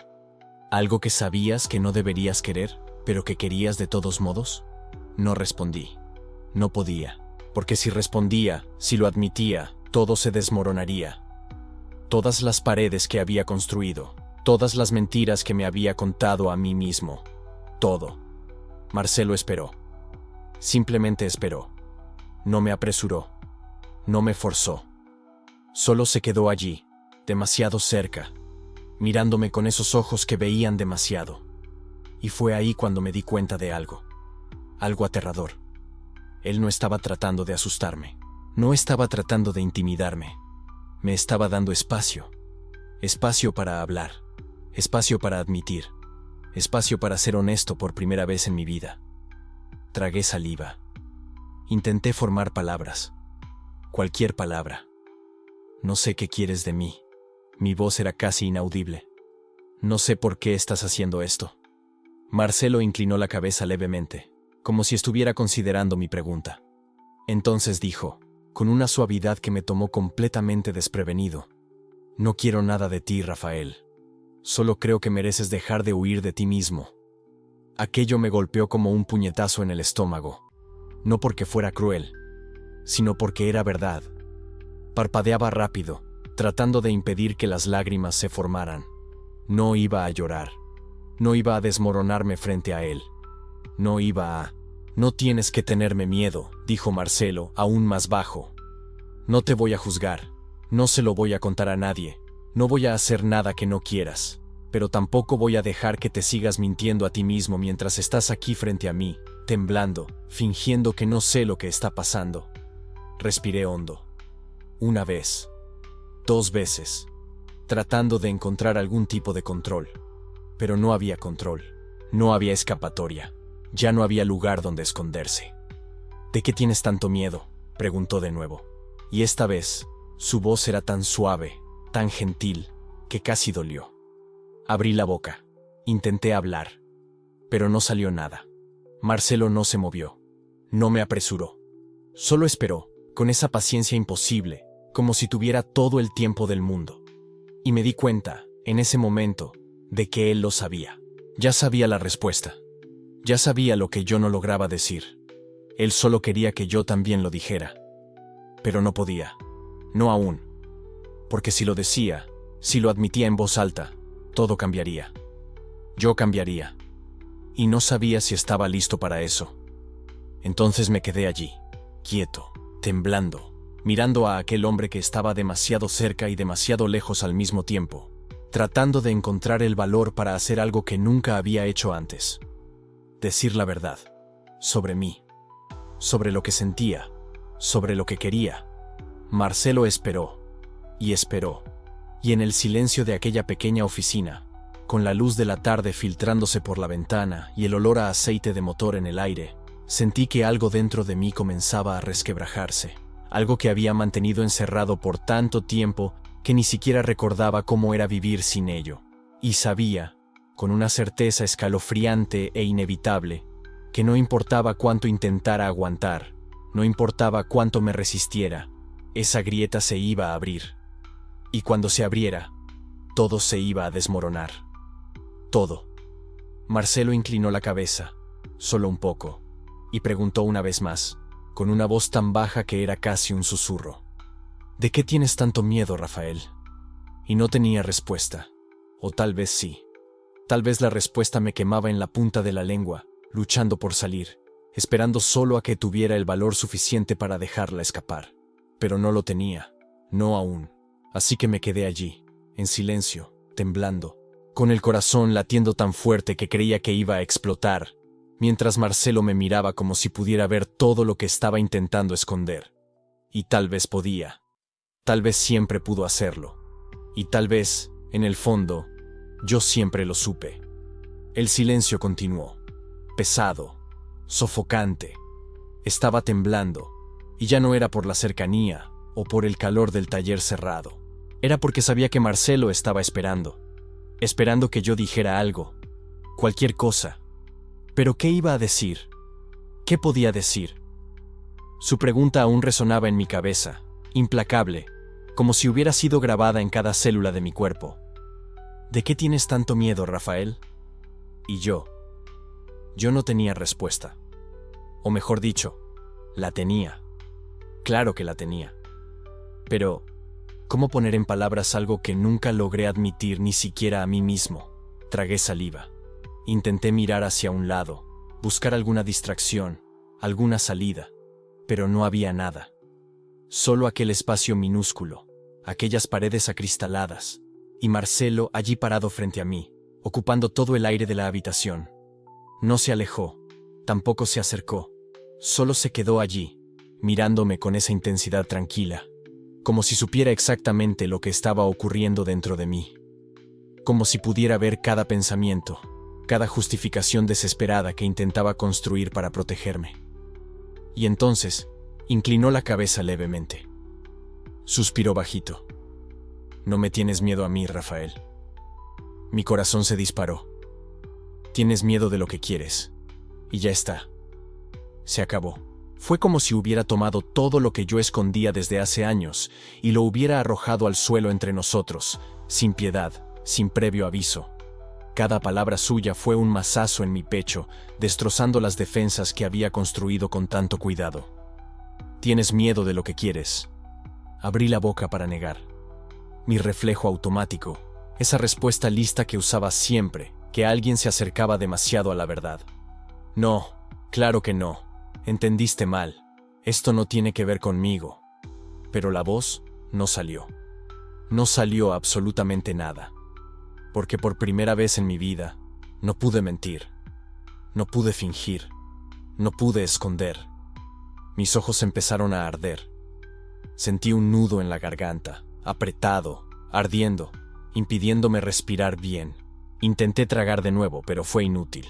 «¿Algo que sabías que no deberías querer, pero que querías de todos modos?». No respondí. No podía, porque si respondía, si lo admitía, todo se desmoronaría. Todas las paredes que había construido, todas las mentiras que me había contado a mí mismo, todo. Marcelo esperó. Simplemente esperó. No me apresuró. No me forzó. Solo se quedó allí, demasiado cerca, mirándome con esos ojos que veían demasiado. Y fue ahí cuando me di cuenta de algo. Algo aterrador. Él no estaba tratando de asustarme. No estaba tratando de intimidarme. Me estaba dando espacio. Espacio para hablar. Espacio para admitir. Espacio para ser honesto por primera vez en mi vida. Tragué saliva. Intenté formar palabras. Cualquier palabra. «No sé qué quieres de mí». Mi voz era casi inaudible. «No sé por qué estás haciendo esto». Marcelo inclinó la cabeza levemente, como si estuviera considerando mi pregunta. Entonces dijo, con una suavidad que me tomó completamente desprevenido: «No quiero nada de ti, Rafael. Solo creo que mereces dejar de huir de ti mismo». Aquello me golpeó como un puñetazo en el estómago. No porque fuera cruel, sino porque era verdad. Parpadeaba rápido, tratando de impedir que las lágrimas se formaran. No iba a llorar. No iba a desmoronarme frente a él. No iba a... «No tienes que tenerme miedo», dijo Marcelo, aún más bajo. «No te voy a juzgar. No se lo voy a contar a nadie. No voy a hacer nada que no quieras. Pero tampoco voy a dejar que te sigas mintiendo a ti mismo mientras estás aquí frente a mí, temblando, fingiendo que no sé lo que está pasando». Respiré hondo. Una vez. 2 veces. Tratando de encontrar algún tipo de control. Pero no había control. No había escapatoria. Ya no había lugar donde esconderse. «¿De qué tienes tanto miedo?», preguntó de nuevo. Y esta vez, su voz era tan suave, tan gentil, que casi dolió. Abrí la boca. Intenté hablar. Pero no salió nada. Marcelo no se movió. No me apresuró. Solo esperó, con esa paciencia imposible, como si tuviera todo el tiempo del mundo. Y me di cuenta, en ese momento, de que él lo sabía. Ya sabía la respuesta. Ya sabía lo que yo no lograba decir. Él solo quería que yo también lo dijera. Pero no podía. No aún. Porque si lo decía, si lo admitía en voz alta, todo cambiaría. Yo cambiaría. Y no sabía si estaba listo para eso. Entonces me quedé allí, quieto, temblando, mirando a aquel hombre que estaba demasiado cerca y demasiado lejos al mismo tiempo, tratando de encontrar el valor para hacer algo que nunca había hecho antes. Decir la verdad. Sobre mí. Sobre lo que sentía. Sobre lo que quería. Marcelo esperó. Y esperó. Y en el silencio de aquella pequeña oficina, con la luz de la tarde filtrándose por la ventana y el olor a aceite de motor en el aire, sentí que algo dentro de mí comenzaba a resquebrajarse. Algo que había mantenido encerrado por tanto tiempo que ni siquiera recordaba cómo era vivir sin ello. Y sabía, con una certeza escalofriante e inevitable, que no importaba cuánto intentara aguantar, no importaba cuánto me resistiera, esa grieta se iba a abrir. Y cuando se abriera, todo se iba a desmoronar. Todo. Marcelo inclinó la cabeza, solo un poco, y preguntó una vez más, con una voz tan baja que era casi un susurro. ¿De qué tienes tanto miedo, Rafael? Y no tenía respuesta. O tal vez sí. Tal vez la respuesta me quemaba en la punta de la lengua, luchando por salir, esperando solo a que tuviera el valor suficiente para dejarla escapar. Pero no lo tenía, no aún. Así que me quedé allí, en silencio, temblando, con el corazón latiendo tan fuerte que creía que iba a explotar, mientras Marcelo me miraba como si pudiera ver todo lo que estaba intentando esconder. Y tal vez podía. Tal vez siempre pudo hacerlo. Y tal vez, en el fondo, yo siempre lo supe. El silencio continuó. Pesado, sofocante. Estaba temblando, y ya no era por la cercanía o por el calor del taller cerrado. Era porque sabía que Marcelo estaba esperando que yo dijera algo, cualquier cosa. ¿Pero qué iba a decir? ¿Qué podía decir? Su pregunta aún resonaba en mi cabeza, implacable, como si hubiera sido grabada en cada célula de mi cuerpo. ¿De qué tienes tanto miedo, Rafael? Y yo no tenía respuesta. O mejor dicho, la tenía. Claro que la tenía. Pero, ¿cómo poner en palabras algo que nunca logré admitir ni siquiera a mí mismo? Tragué saliva. Intenté mirar hacia un lado, buscar alguna distracción, alguna salida, pero no había nada. Solo aquel espacio minúsculo, aquellas paredes acristaladas, y Marcelo allí parado frente a mí, ocupando todo el aire de la habitación. No se alejó, tampoco se acercó, solo se quedó allí, mirándome con esa intensidad tranquila, como si supiera exactamente lo que estaba ocurriendo dentro de mí. Como si pudiera ver cada pensamiento, cada justificación desesperada que intentaba construir para protegerme. Y entonces, inclinó la cabeza levemente. Suspiró bajito. No me tienes miedo a mí, Rafael. Mi corazón se disparó. Tienes miedo de lo que quieres. Y ya está. Se acabó. Fue como si hubiera tomado todo lo que yo escondía desde hace años y lo hubiera arrojado al suelo entre nosotros, sin piedad, sin previo aviso. Cada palabra suya fue un mazazo en mi pecho, destrozando las defensas que había construido con tanto cuidado. Tienes miedo de lo que quieres. Abrí la boca para negar. Mi reflejo automático, esa respuesta lista que usaba siempre que alguien se acercaba demasiado a la verdad. No, claro que no. Entendiste mal. Esto no tiene que ver conmigo. Pero la voz no salió. No salió absolutamente nada. Porque por primera vez en mi vida, no pude mentir. No pude fingir. No pude esconder. Mis ojos empezaron a arder. Sentí un nudo en la garganta, apretado, ardiendo, impidiéndome respirar bien. Intenté tragar de nuevo, pero fue inútil.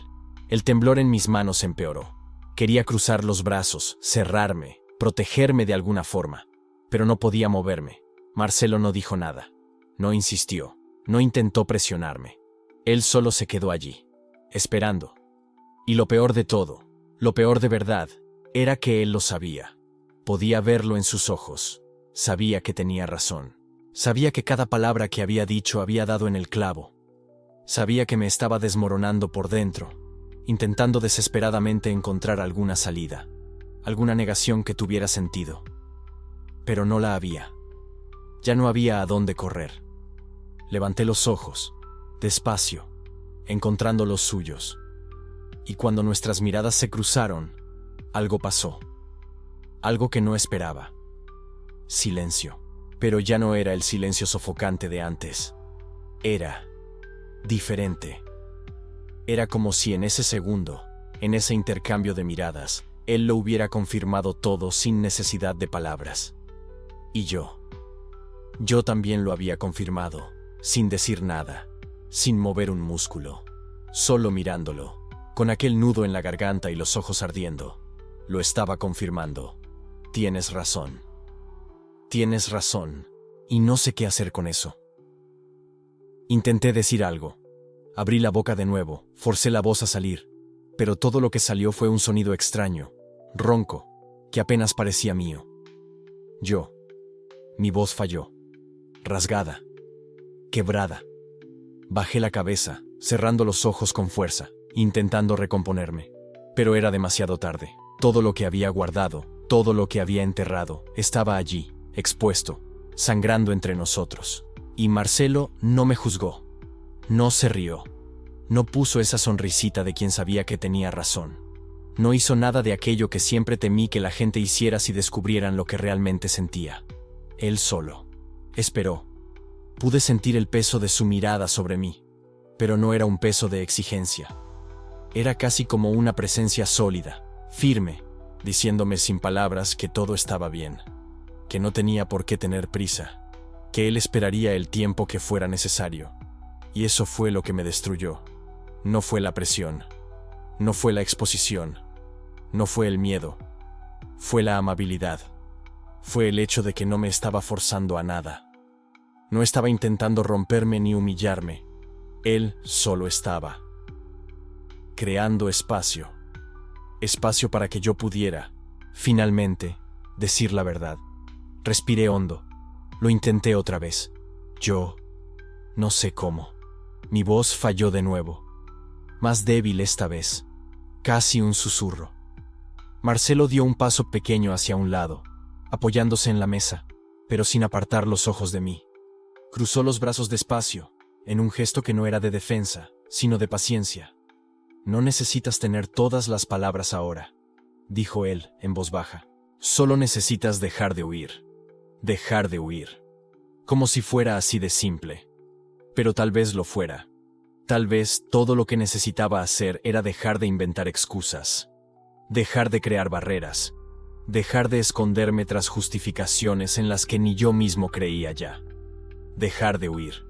El temblor en mis manos empeoró. Quería cruzar los brazos, cerrarme, protegerme de alguna forma, pero no podía moverme. Marcelo no dijo nada. No insistió. No intentó presionarme. Él solo se quedó allí, esperando. Y lo peor de todo, lo peor de verdad, era que él lo sabía. Podía verlo en sus ojos. Sabía que tenía razón. Sabía que cada palabra que había dicho había dado en el clavo. Sabía que me estaba desmoronando por dentro, intentando desesperadamente encontrar alguna salida, alguna negación que tuviera sentido. Pero no la había. Ya no había a dónde correr. Levanté los ojos, despacio, encontrando los suyos. Y cuando nuestras miradas se cruzaron, algo pasó. Algo que no esperaba. Silencio. Pero ya no era el silencio sofocante de antes. Era diferente. Era como si en ese segundo, en ese intercambio de miradas, él lo hubiera confirmado todo sin necesidad de palabras. Y yo también lo había confirmado, sin decir nada, sin mover un músculo, solo mirándolo, con aquel nudo en la garganta y los ojos ardiendo. Lo estaba confirmando. Tienes razón. Tienes razón, y no sé qué hacer con eso. Intenté decir algo. Abrí la boca de nuevo, forcé la voz a salir, pero todo lo que salió fue un sonido extraño, ronco, que apenas parecía mío. Mi voz falló, rasgada, quebrada. Bajé la cabeza, cerrando los ojos con fuerza, intentando recomponerme. Pero era demasiado tarde. Todo lo que había guardado, todo lo que había enterrado, estaba allí, expuesto, sangrando entre nosotros. Y Marcelo no me juzgó. No se rió. No puso esa sonrisita de quien sabía que tenía razón. No hizo nada de aquello que siempre temí que la gente hiciera si descubrieran lo que realmente sentía. Él solo esperó. Pude sentir el peso de su mirada sobre mí, pero no era un peso de exigencia. Era casi como una presencia sólida, firme, diciéndome sin palabras que todo estaba bien, que no tenía por qué tener prisa, que él esperaría el tiempo que fuera necesario. Y eso fue lo que me destruyó. No fue la presión, no fue la exposición, no fue el miedo, fue la amabilidad. Fue el hecho de que no me estaba forzando a nada. No estaba intentando romperme ni humillarme. Él solo estaba creando espacio. Espacio para que yo pudiera, finalmente, decir la verdad. Respiré hondo. Lo intenté otra vez. No sé cómo. Mi voz falló de nuevo. Más débil esta vez. Casi un susurro. Marcelo dio un paso pequeño hacia un lado, apoyándose en la mesa, pero sin apartar los ojos de mí. Cruzó los brazos despacio, en un gesto que no era de defensa, sino de paciencia. No necesitas tener todas las palabras ahora, dijo él en voz baja. Solo necesitas dejar de huir. Dejar de huir. Como si fuera así de simple. Pero tal vez lo fuera. Tal vez todo lo que necesitaba hacer era dejar de inventar excusas. Dejar de crear barreras. Dejar de esconderme tras justificaciones en las que ni yo mismo creía ya. Dejar de huir.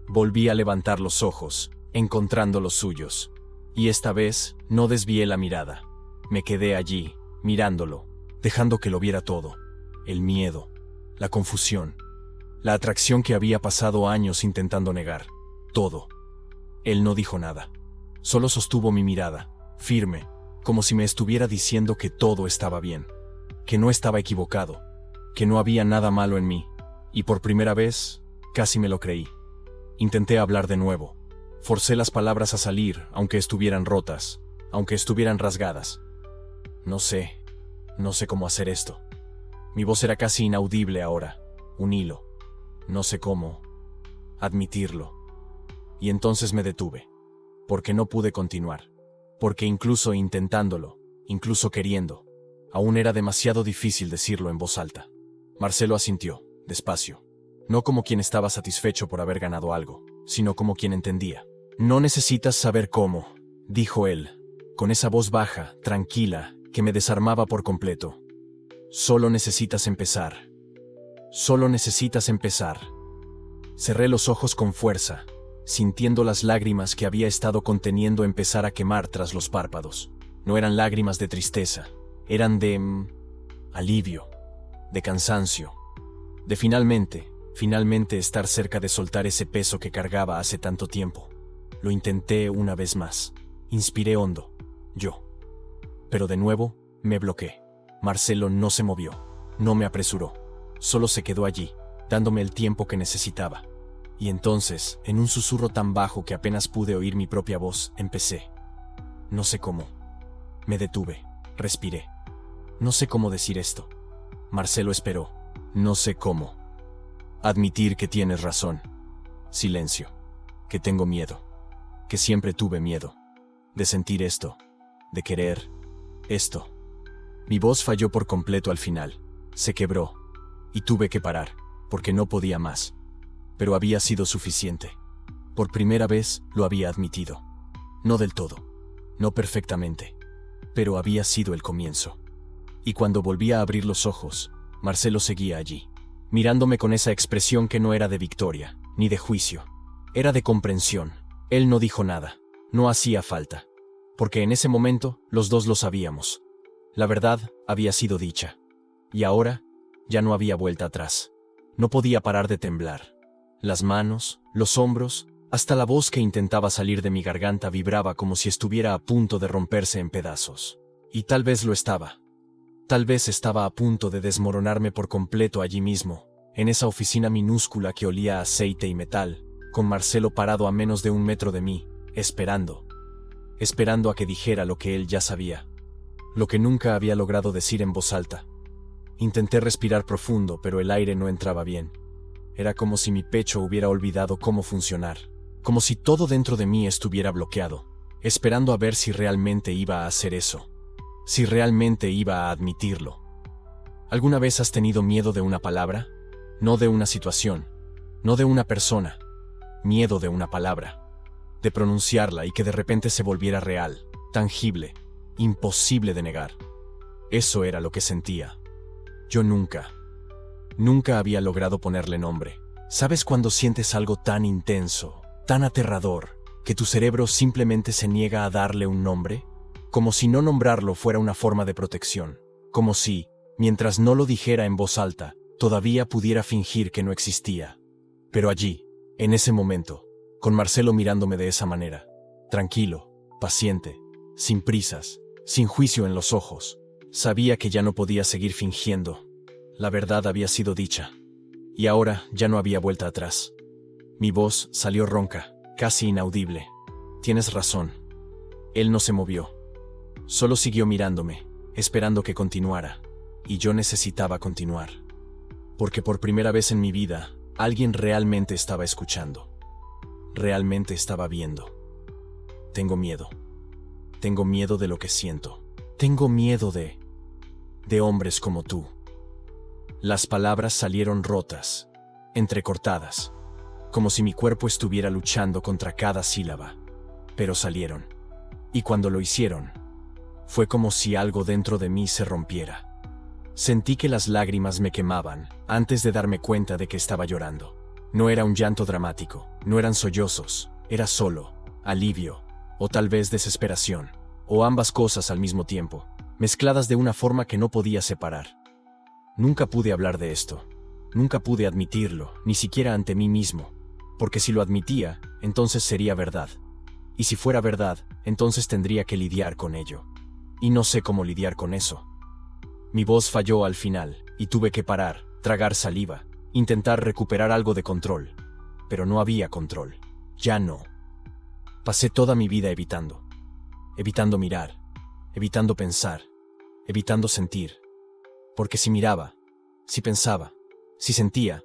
Volví a levantar los ojos, encontrando los suyos. Y esta vez no desvié la mirada. Me quedé allí, mirándolo, dejando que lo viera todo. El miedo, la confusión, la atracción que había pasado años intentando negar. Todo. Él no dijo nada. Solo sostuvo mi mirada, firme, como si me estuviera diciendo que todo estaba bien, que no estaba equivocado, que no había nada malo en mí. Y por primera vez, casi me lo creí. Intenté hablar de nuevo. Forcé las palabras a salir, aunque estuvieran rotas, aunque estuvieran rasgadas. No sé cómo hacer esto. Mi voz era casi inaudible ahora, un hilo. No sé cómo admitirlo. Y entonces me detuve, porque no pude continuar, porque incluso intentándolo, incluso queriendo, aún era demasiado difícil decirlo en voz alta. Marcelo asintió, despacio, no como quien estaba satisfecho por haber ganado algo, sino como quien entendía. No necesitas saber cómo, dijo él, con esa voz baja, tranquila, que me desarmaba por completo. Solo necesitas empezar. Solo necesitas empezar. Cerré los ojos con fuerza, sintiendo las lágrimas que había estado conteniendo empezar a quemar tras los párpados. No eran lágrimas de tristeza, eran de alivio, de cansancio, de finalmente estar cerca de soltar ese peso que cargaba hace tanto tiempo. Lo intenté una vez más. Inspiré hondo. Yo. Pero de nuevo, me bloqueé. Marcelo no se movió. No me apresuró. Solo se quedó allí, dándome el tiempo que necesitaba. Y entonces, en un susurro tan bajo que apenas pude oír mi propia voz, empecé. No sé cómo. Me detuve. Respiré. No sé cómo decir esto. Marcelo esperó. No sé cómo. Admitir que tienes razón. Silencio. Que tengo miedo. Que siempre tuve miedo. De sentir esto. De querer esto. Mi voz falló por completo al final. Se quebró. Y tuve que parar, porque no podía más. Pero había sido suficiente. Por primera vez lo había admitido. No del todo. No perfectamente. Pero había sido el comienzo. Y cuando volví a abrir los ojos, Marcelo seguía allí, mirándome con esa expresión que no era de victoria, ni de juicio. Era de comprensión. Él no dijo nada. No hacía falta. Porque en ese momento, los dos lo sabíamos. La verdad había sido dicha. Y ahora, ya no había vuelta atrás. No podía parar de temblar. Las manos, los hombros, hasta la voz que intentaba salir de mi garganta vibraba como si estuviera a punto de romperse en pedazos. Y tal vez lo estaba. Tal vez estaba a punto de desmoronarme por completo allí mismo, en esa oficina minúscula que olía a aceite y metal, con Marcelo parado a menos de 1 metro de mí, esperando. Esperando a que dijera lo que él ya sabía. Lo que nunca había logrado decir en voz alta. Intenté respirar profundo, pero el aire no entraba bien. Era como si mi pecho hubiera olvidado cómo funcionar. Como si todo dentro de mí estuviera bloqueado, esperando a ver si realmente iba a hacer eso. Si realmente iba a admitirlo. ¿Alguna vez has tenido miedo de una palabra? No de una situación. No de una persona. Miedo de una palabra. De pronunciarla y que de repente se volviera real, tangible, imposible de negar. Eso era lo que sentía. Yo nunca había logrado ponerle nombre. ¿Sabes cuando sientes algo tan intenso, tan aterrador, que tu cerebro simplemente se niega a darle un nombre? Como si no nombrarlo fuera una forma de protección. Como si, mientras no lo dijera en voz alta, todavía pudiera fingir que no existía. Pero allí, en ese momento, con Marcelo mirándome de esa manera, tranquilo, paciente, sin prisas, sin juicio en los ojos, sabía que ya no podía seguir fingiendo. La verdad había sido dicha. Y ahora ya no había vuelta atrás. Mi voz salió ronca, casi inaudible. Tienes razón. Él no se movió. Solo siguió mirándome, esperando que continuara. Y yo necesitaba continuar. Porque por primera vez en mi vida, alguien realmente estaba escuchando. Realmente estaba viendo. Tengo miedo. Tengo miedo de lo que siento. Tengo miedo de hombres como tú. Las palabras salieron rotas, entrecortadas, como si mi cuerpo estuviera luchando contra cada sílaba. Pero salieron. Y cuando lo hicieron, fue como si algo dentro de mí se rompiera. Sentí que las lágrimas me quemaban antes de darme cuenta de que estaba llorando. No era un llanto dramático, no eran sollozos, era solo alivio, o tal vez desesperación, o ambas cosas al mismo tiempo, mezcladas de una forma que no podía separar. Nunca pude hablar de esto, nunca pude admitirlo, ni siquiera ante mí mismo, porque si lo admitía, entonces sería verdad. Y si fuera verdad, entonces tendría que lidiar con ello. Y no sé cómo lidiar con eso. Mi voz falló al final, y tuve que parar, tragar saliva, intentar recuperar algo de control. Pero no había control. Ya no. Pasé toda mi vida evitando. Evitando mirar. Evitando pensar. Evitando sentir. Porque si miraba, si pensaba, si sentía,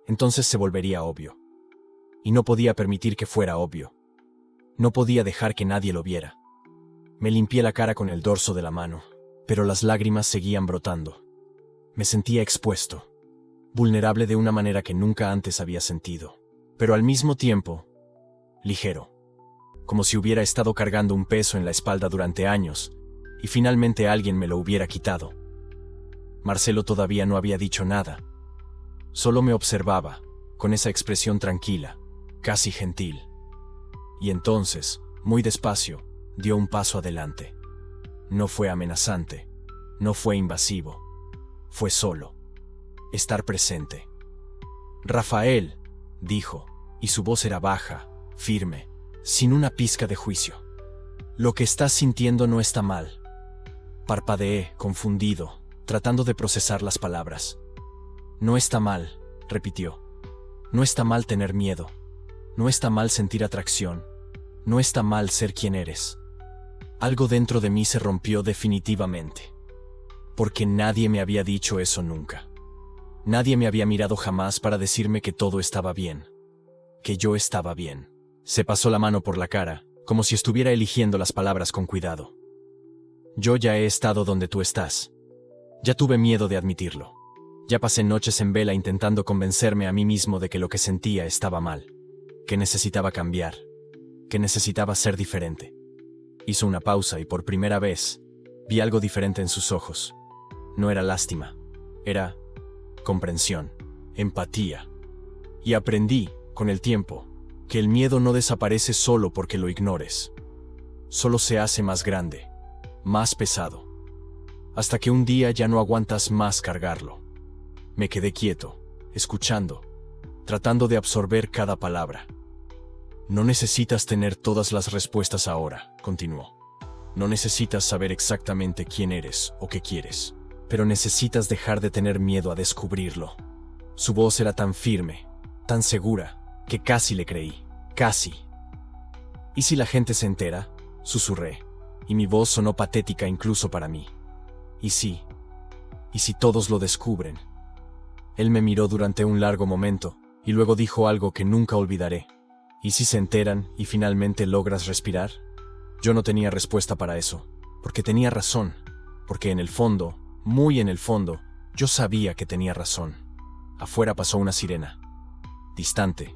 entonces se volvería obvio. Y no podía permitir que fuera obvio. No podía dejar que nadie lo viera. Me limpié la cara con el dorso de la mano, pero las lágrimas seguían brotando. Me sentía expuesto, vulnerable de una manera que nunca antes había sentido, pero al mismo tiempo, ligero, como si hubiera estado cargando un peso en la espalda durante años, y finalmente alguien me lo hubiera quitado. Marcelo todavía no había dicho nada. Solo me observaba, con esa expresión tranquila, casi gentil. Y entonces, muy despacio, dio un paso adelante. No fue amenazante, no fue invasivo, fue solo. Estar presente. «Rafael», dijo, y su voz era baja, firme, sin una pizca de juicio. Lo que estás sintiendo no está mal. Parpadeé, confundido, tratando de procesar las palabras. No está mal, repitió. No está mal tener miedo. No está mal sentir atracción. No está mal ser quien eres. Algo dentro de mí se rompió definitivamente. Porque nadie me había dicho eso nunca. Nadie me había mirado jamás para decirme que todo estaba bien. Que yo estaba bien. Se pasó la mano por la cara, como si estuviera eligiendo las palabras con cuidado. Yo ya he estado donde tú estás. Ya tuve miedo de admitirlo. Ya pasé noches en vela intentando convencerme a mí mismo de que lo que sentía estaba mal. Que necesitaba cambiar. Que necesitaba ser diferente. Hizo una pausa y por primera vez vi algo diferente en sus ojos. No era lástima. Era comprensión, empatía. Y aprendí, con el tiempo, que el miedo no desaparece solo porque lo ignores. Solo se hace más grande, más pesado. Hasta que un día ya no aguantas más cargarlo. Me quedé quieto, escuchando, tratando de absorber cada palabra. No necesitas tener todas las respuestas ahora, continuó. No necesitas saber exactamente quién eres o qué quieres, pero necesitas dejar de tener miedo a descubrirlo. Su voz era tan firme, tan segura, que casi le creí, casi. ¿Y si la gente se entera?, susurré, y mi voz sonó patética incluso para mí. ¿Y si todos lo descubren? Él me miró durante un largo momento, y luego dijo algo que nunca olvidaré. ¿Y si se enteran y finalmente logras respirar? Yo no tenía respuesta para eso, porque tenía razón, porque en el fondo, muy en el fondo, yo sabía que tenía razón. Afuera pasó una sirena, distante,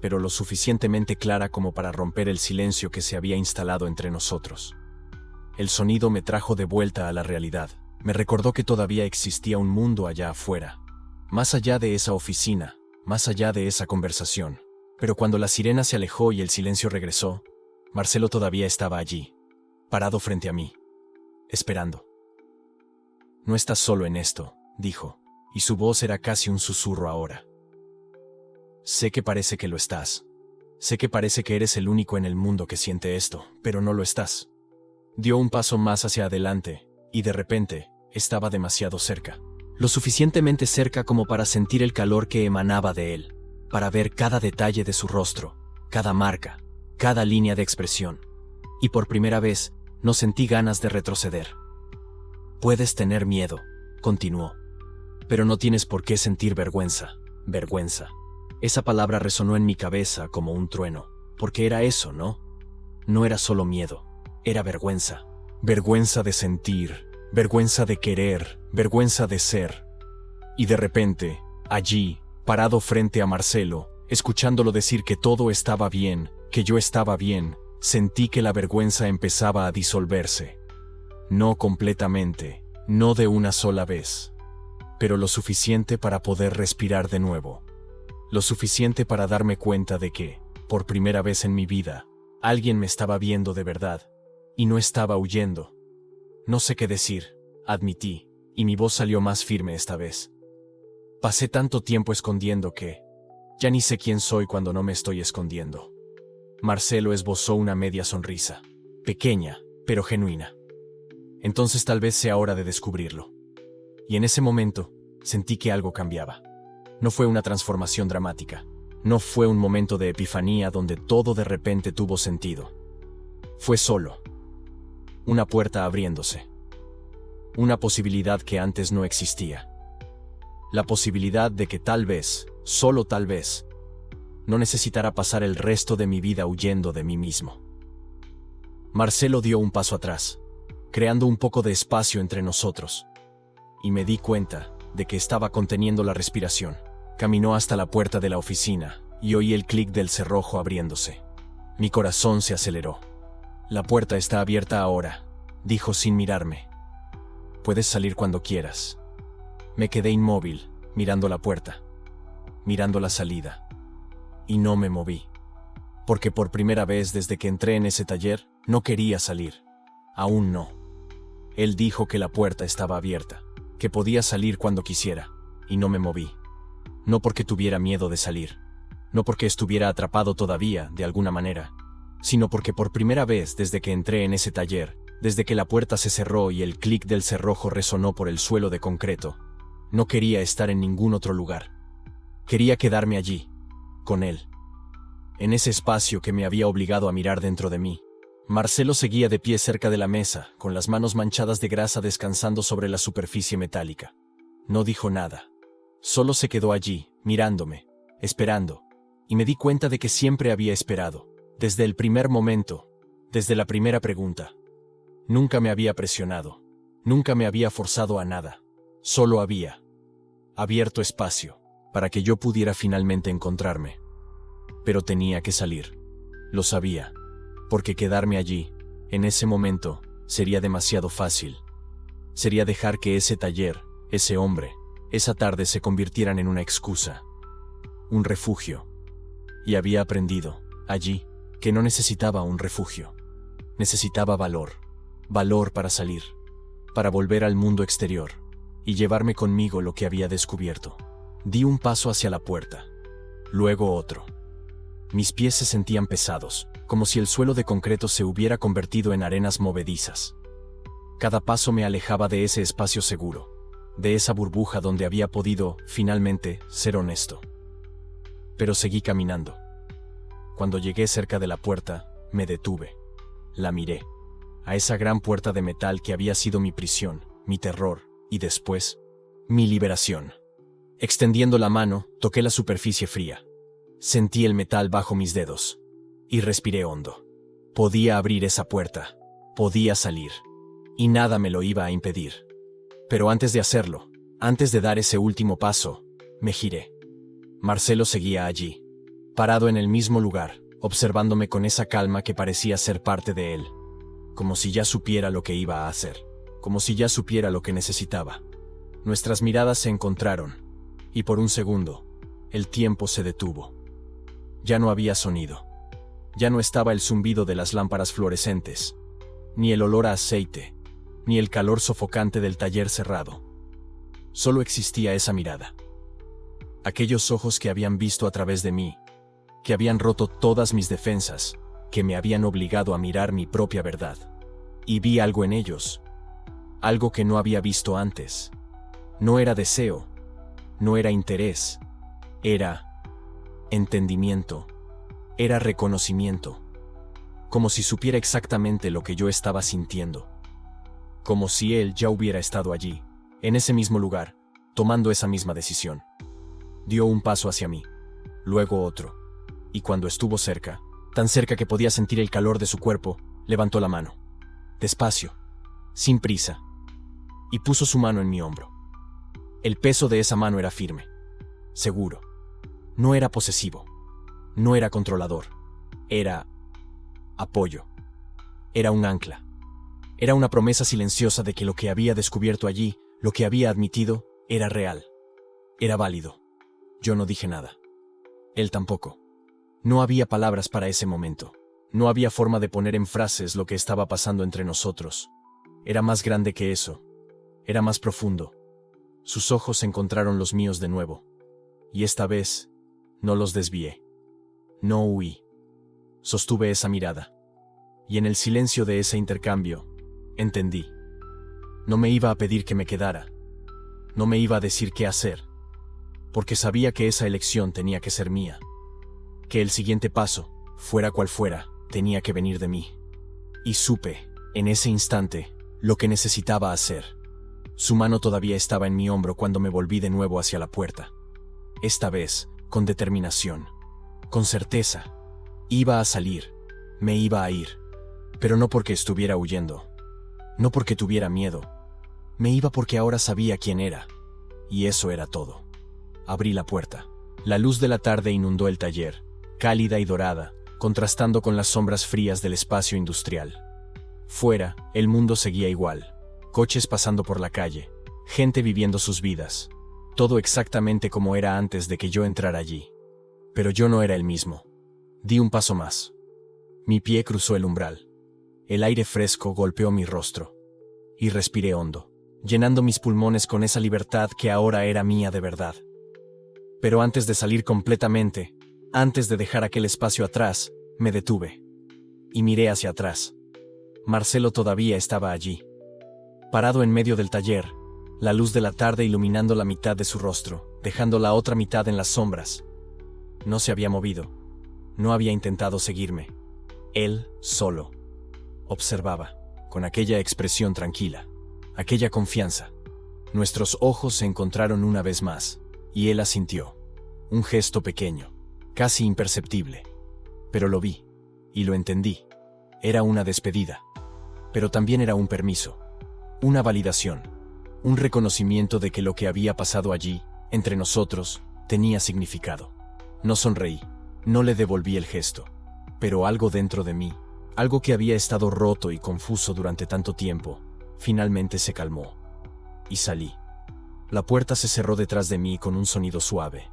pero lo suficientemente clara como para romper el silencio que se había instalado entre nosotros. El sonido me trajo de vuelta a la realidad, me recordó que todavía existía un mundo allá afuera, más allá de esa oficina, más allá de esa conversación. Pero cuando la sirena se alejó y el silencio regresó, Marcelo todavía estaba allí, parado frente a mí, esperando. No estás solo en esto, dijo, y su voz era casi un susurro ahora. Sé que parece que lo estás. Sé que parece que eres el único en el mundo que siente esto, pero no lo estás. Dio un paso más hacia adelante, y de repente, estaba demasiado cerca. Lo suficientemente cerca como para sentir el calor que emanaba de él, para ver cada detalle de su rostro, cada marca, cada línea de expresión. Y por primera vez, no sentí ganas de retroceder. Puedes tener miedo, continuó, pero no tienes por qué sentir vergüenza. Vergüenza. Esa palabra resonó en mi cabeza como un trueno, porque era eso, ¿no? No era solo miedo, era vergüenza. Vergüenza de sentir, vergüenza de querer, vergüenza de ser. Y de repente, allí, parado frente a Marcelo, escuchándolo decir que todo estaba bien, que yo estaba bien, sentí que la vergüenza empezaba a disolverse. No completamente, no de una sola vez, pero lo suficiente para poder respirar de nuevo. Lo suficiente para darme cuenta de que, por primera vez en mi vida, alguien me estaba viendo de verdad, y no estaba huyendo. No sé qué decir, admití, y mi voz salió más firme esta vez. Pasé tanto tiempo escondiendo que ya ni sé quién soy cuando no me estoy escondiendo. Marcelo esbozó una media sonrisa, pequeña, pero genuina. Entonces tal vez sea hora de descubrirlo. Y en ese momento, sentí que algo cambiaba. No fue una transformación dramática. No fue un momento de epifanía donde todo de repente tuvo sentido. Fue solo una puerta abriéndose. Una posibilidad que antes no existía. La posibilidad de que tal vez, solo tal vez, no necesitara pasar el resto de mi vida huyendo de mí mismo. Marcelo dio un paso atrás, creando un poco de espacio entre nosotros, y me di cuenta de que estaba conteniendo la respiración. Caminó hasta la puerta de la oficina y oí el clic del cerrojo abriéndose. Mi corazón se aceleró. La puerta está abierta ahora, dijo sin mirarme. Puedes salir cuando quieras. Me quedé inmóvil, mirando la puerta, mirando la salida. Y no me moví. Porque por primera vez desde que entré en ese taller, no quería salir. Aún no. Él dijo que la puerta estaba abierta, que podía salir cuando quisiera, y no me moví. No porque tuviera miedo de salir, no porque estuviera atrapado todavía, de alguna manera, sino porque por primera vez desde que entré en ese taller, desde que la puerta se cerró y el clic del cerrojo resonó por el suelo de concreto, no quería estar en ningún otro lugar. Quería quedarme allí, con él. En ese espacio que me había obligado a mirar dentro de mí. Marcelo seguía de pie cerca de la mesa, con las manos manchadas de grasa descansando sobre la superficie metálica. No dijo nada. Solo se quedó allí, mirándome, esperando, y me di cuenta de que siempre había esperado, desde el primer momento, desde la primera pregunta. Nunca me había presionado, nunca me había forzado a nada, solo había abierto espacio para que yo pudiera finalmente encontrarme. Pero tenía que salir. Lo sabía, porque quedarme allí, en ese momento, sería demasiado fácil. Sería dejar que ese taller, ese hombre, esa tarde se convirtieran en una excusa, un refugio. Y había aprendido, allí, que no necesitaba un refugio. Necesitaba valor. Valor para salir, para volver al mundo exterior, y llevarme conmigo lo que había descubierto. Di un paso hacia la puerta, luego otro. Mis pies se sentían pesados, como si el suelo de concreto se hubiera convertido en arenas movedizas. Cada paso me alejaba de ese espacio seguro, de esa burbuja donde había podido, finalmente, ser honesto. Pero seguí caminando. Cuando llegué cerca de la puerta, me detuve. La miré. A esa gran puerta de metal que había sido mi prisión, mi terror, y después, mi liberación. Extendiendo la mano, toqué la superficie fría. Sentí el metal bajo mis dedos. Y respiré hondo. Podía abrir esa puerta. Podía salir. Y nada me lo iba a impedir. Pero antes de hacerlo, antes de dar ese último paso, me giré. Marcelo seguía allí, parado en el mismo lugar, observándome con esa calma que parecía ser parte de él. Como si ya supiera lo que iba a hacer, como si ya supiera lo que necesitaba. Nuestras miradas se encontraron, y por un segundo, el tiempo se detuvo. Ya no había sonido. Ya no estaba el zumbido de las lámparas fluorescentes, ni el olor a aceite, ni el calor sofocante del taller cerrado. Solo existía esa mirada. Aquellos ojos que habían visto a través de mí, que habían roto todas mis defensas, que me habían obligado a mirar mi propia verdad. Y vi algo en ellos, algo que no había visto antes. No era deseo, no era interés, era entendimiento, era reconocimiento. Como si supiera exactamente lo que yo estaba sintiendo. Como si él ya hubiera estado allí, en ese mismo lugar, tomando esa misma decisión. Dio un paso hacia mí, luego otro, y cuando estuvo cerca, tan cerca que podía sentir el calor de su cuerpo, levantó la mano. Despacio, sin prisa, y puso su mano en mi hombro. El peso de esa mano era firme, seguro. No era posesivo, no era controlador, era apoyo. Era un ancla. Era una promesa silenciosa de que lo que había descubierto allí, lo que había admitido, era real. Era válido. Yo no dije nada. Él tampoco. No había palabras para ese momento. No había forma de poner en frases lo que estaba pasando entre nosotros. Era más grande que eso. Era más profundo. Sus ojos encontraron los míos de nuevo. Y esta vez, no los desvié. No huí. Sostuve esa mirada. Y en el silencio de ese intercambio, entendí. No me iba a pedir que me quedara. No me iba a decir qué hacer. Porque sabía que esa elección tenía que ser mía. Que el siguiente paso, fuera cual fuera, tenía que venir de mí. Y supe, en ese instante, lo que necesitaba hacer. Su mano todavía estaba en mi hombro cuando me volví de nuevo hacia la puerta. Esta vez, con determinación. Con certeza. Iba a salir. Me iba a ir. Pero no porque estuviera huyendo. No porque tuviera miedo. Me iba porque ahora sabía quién era. Y eso era todo. Abrí la puerta. La luz de la tarde inundó el taller, cálida y dorada, contrastando con las sombras frías del espacio industrial. Fuera, el mundo seguía igual. Coches pasando por la calle, gente viviendo sus vidas. Todo exactamente como era antes de que yo entrara allí. Pero yo no era el mismo. Di un paso más. Mi pie cruzó el umbral. El aire fresco golpeó mi rostro. Y respiré hondo, llenando mis pulmones con esa libertad que ahora era mía de verdad. Pero antes de salir completamente, antes de dejar aquel espacio atrás, me detuve. y miré hacia atrás. Marcelo todavía estaba allí, parado en medio del taller, la luz de la tarde iluminando la mitad de su rostro, dejando la otra mitad en las sombras. No se había movido. No había intentado seguirme. Él, solo, observaba, con aquella expresión tranquila, aquella confianza. Nuestros ojos se encontraron una vez más, y él asintió. Un gesto pequeño, casi imperceptible. Pero lo vi, y lo entendí. Era una despedida. Pero también era un permiso, una validación, un reconocimiento de que lo que había pasado allí, entre nosotros, tenía significado. No sonreí, no le devolví el gesto, pero algo dentro de mí, algo que había estado roto y confuso durante tanto tiempo, finalmente se calmó. Y salí. La puerta se cerró detrás de mí con un sonido suave.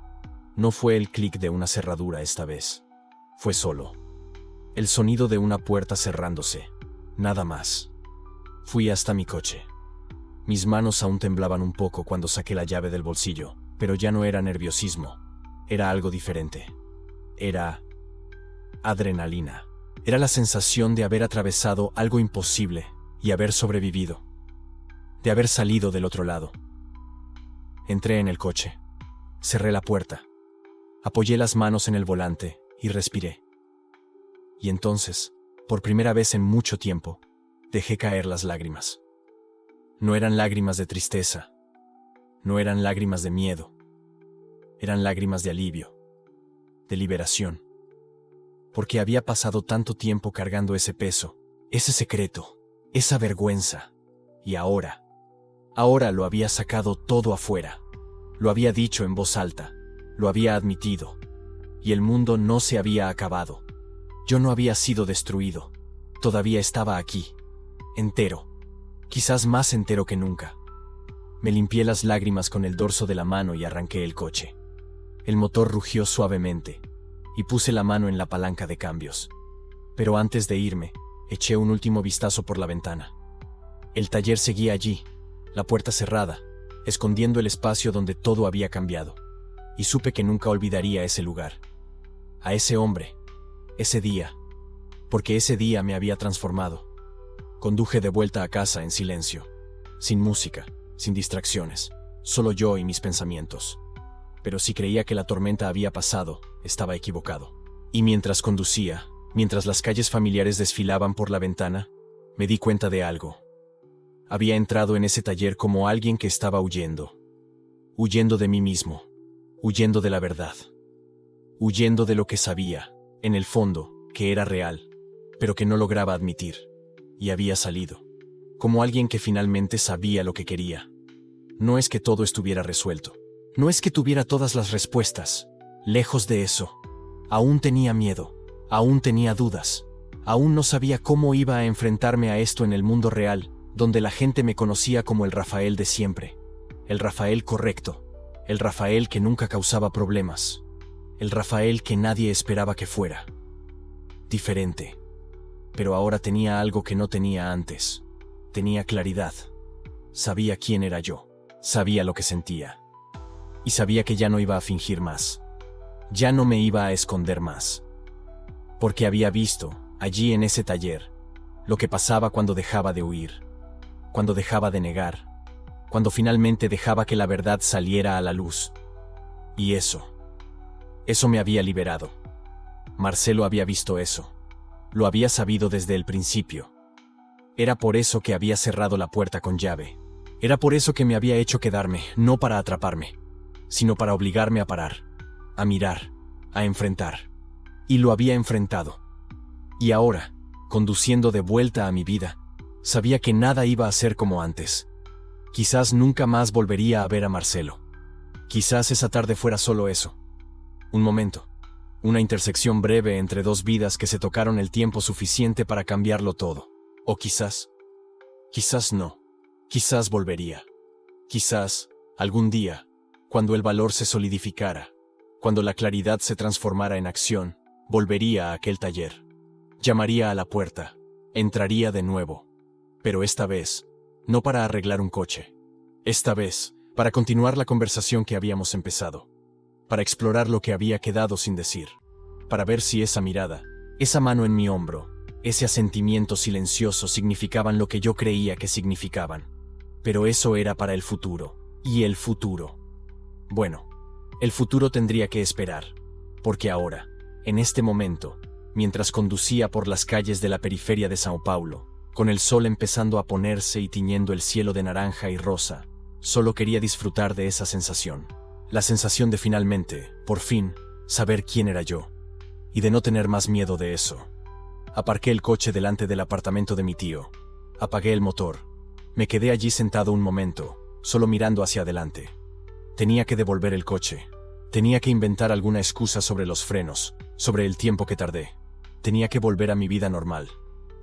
No fue el clic de una cerradura esta vez. Fue solo el sonido de una puerta cerrándose. Nada más. Fui hasta mi coche. Mis manos aún temblaban un poco cuando saqué la llave del bolsillo, pero ya no era nerviosismo. Era algo diferente. Era adrenalina. Era la sensación de haber atravesado algo imposible y haber sobrevivido. De haber salido del otro lado. Entré en el coche. Cerré la puerta. Apoyé las manos en el volante y respiré. Y entonces, por primera vez en mucho tiempo, dejé caer las lágrimas. No eran lágrimas de tristeza. No eran lágrimas de miedo. Eran lágrimas de alivio, de liberación. Porque había pasado tanto tiempo cargando ese peso, ese secreto, esa vergüenza. Y ahora lo había sacado todo afuera. Lo había dicho en voz alta, lo había admitido. Y el mundo no se había acabado. Yo no había sido destruido. Todavía estaba aquí, entero, quizás más entero que nunca. Me limpié las lágrimas con el dorso de la mano y arranqué el coche. El motor rugió suavemente, y puse la mano en la palanca de cambios. Pero antes de irme, eché un último vistazo por la ventana. El taller seguía allí, la puerta cerrada, escondiendo el espacio donde todo había cambiado. Y supe que nunca olvidaría ese lugar. A ese hombre, ese día, porque ese día me había transformado. Conduje de vuelta a casa en silencio, sin música, sin distracciones, solo yo y mis pensamientos. Pero si creía que la tormenta había pasado, estaba equivocado. Y mientras conducía, mientras las calles familiares desfilaban por la ventana, me di cuenta de algo. Había entrado en ese taller como alguien que estaba huyendo. Huyendo de mí mismo, huyendo de la verdad. Huyendo de lo que sabía, en el fondo, que era real, pero que no lograba admitir. Y había salido, como alguien que finalmente sabía lo que quería. No es que todo estuviera resuelto. No es que tuviera todas las respuestas. Lejos de eso. Aún tenía miedo. Aún tenía dudas. Aún no sabía cómo iba a enfrentarme a esto en el mundo real, donde la gente me conocía como el Rafael de siempre. El Rafael correcto. El Rafael que nunca causaba problemas. El Rafael que nadie esperaba que fuera. Diferente. Pero ahora tenía algo que no tenía antes. Tenía claridad. Sabía quién era yo. Sabía lo que sentía. Y sabía que ya no iba a fingir más. Ya no me iba a esconder más. Porque había visto, allí en ese taller, lo que pasaba cuando dejaba de huir. Cuando dejaba de negar. Cuando finalmente dejaba que la verdad saliera a la luz. Y eso me había liberado. Marcelo había visto eso. Lo había sabido desde el principio. Era por eso que había cerrado la puerta con llave. Era por eso que me había hecho quedarme, no para atraparme, sino para obligarme a parar, a mirar, a enfrentar. Y lo había enfrentado. Y ahora, conduciendo de vuelta a mi vida, sabía que nada iba a ser como antes. Quizás nunca más volvería a ver a Marcelo. Quizás esa tarde fuera solo eso. Un momento. Una intersección breve entre dos vidas que se tocaron el tiempo suficiente para cambiarlo todo. O quizás no. Quizás volvería. Quizás, algún día, cuando el valor se solidificara, cuando la claridad se transformara en acción, volvería a aquel taller. Llamaría a la puerta. Entraría de nuevo. Pero esta vez, no para arreglar un coche. Esta vez, para continuar la conversación que habíamos empezado. Para explorar lo que había quedado sin decir. Para ver si esa mirada, esa mano en mi hombro, Ese asentimiento silencioso significaban lo que yo creía que significaban. Pero eso era para el futuro. ¿Y el futuro? Bueno, el futuro tendría que esperar. Porque ahora, en este momento, mientras conducía por las calles de la periferia de Sao Paulo, con el sol empezando a ponerse y tiñendo el cielo de naranja y rosa, solo quería disfrutar de esa sensación. La sensación de finalmente, por fin, saber quién era yo. Y de no tener más miedo de eso. Aparqué el coche delante del apartamento de mi tío. Apagué el motor. Me quedé allí sentado un momento, solo mirando hacia adelante. Tenía que devolver el coche. Tenía que inventar alguna excusa sobre los frenos, sobre el tiempo que tardé. Tenía que volver a mi vida normal.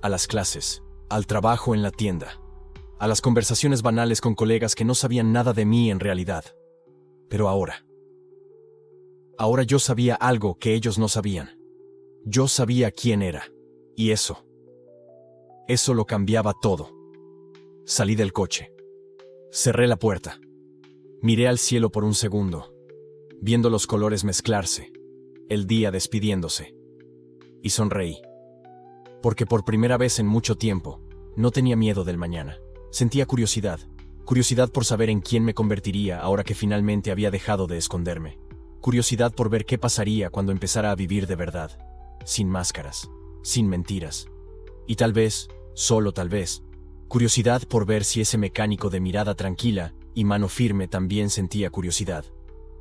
A las clases, al trabajo en la tienda, a las conversaciones banales con colegas que no sabían nada de mí en realidad. Pero ahora yo sabía algo que ellos no sabían. Yo sabía quién era. Y eso lo cambiaba todo. Salí del coche. Cerré la puerta. Miré al cielo por un segundo, viendo los colores mezclarse, el día despidiéndose. Y sonreí. Porque por primera vez en mucho tiempo, no tenía miedo del mañana. Sentía curiosidad. Curiosidad por saber en quién me convertiría ahora que finalmente había dejado de esconderme. Curiosidad por ver qué pasaría cuando empezara a vivir de verdad. Sin máscaras. Sin mentiras. Y tal vez, solo tal vez, curiosidad por ver si ese mecánico de mirada tranquila y mano firme también sentía curiosidad.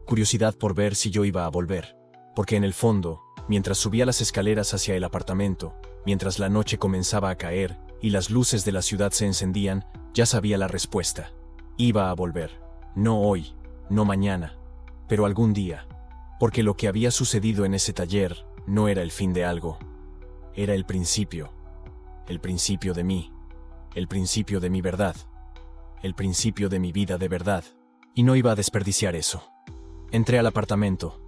Curiosidad por ver si yo iba a volver. Porque en el fondo, mientras subía las escaleras hacia el apartamento, mientras la noche comenzaba a caer y las luces de la ciudad se encendían, ya sabía la respuesta. Iba a volver. No hoy, no mañana, pero algún día. Porque lo que había sucedido en ese taller no era el fin de algo. Era el principio de mí, el principio de mi verdad, el principio de mi vida de verdad, y no iba a desperdiciar eso. Entré al apartamento.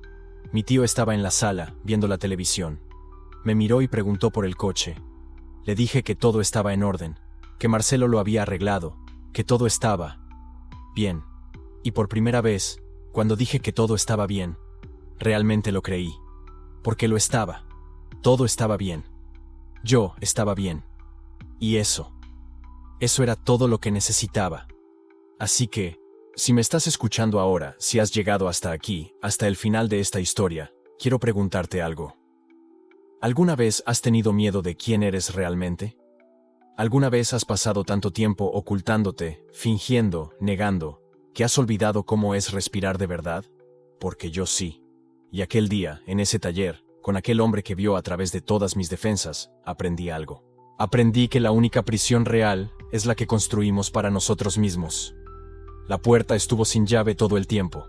Mi tío estaba en la sala, viendo la televisión. Me miró y preguntó por el coche. Le dije que todo estaba en orden, que Marcelo lo había arreglado, que todo estaba bien. Y por primera vez, cuando dije que todo estaba bien, realmente lo creí. Porque lo estaba. Todo estaba bien. Yo estaba bien. Y eso era todo lo que necesitaba. Así que, si me estás escuchando ahora, si has llegado hasta aquí, hasta el final de esta historia, quiero preguntarte algo. ¿Alguna vez has tenido miedo de quién eres realmente? ¿Alguna vez has pasado tanto tiempo ocultándote, fingiendo, negando, que has olvidado cómo es respirar de verdad? Porque yo sí. Y aquel día, en ese taller, con aquel hombre que vio a través de todas mis defensas, aprendí algo. Aprendí que la única prisión real es la que construimos para nosotros mismos. La puerta estuvo sin llave todo el tiempo.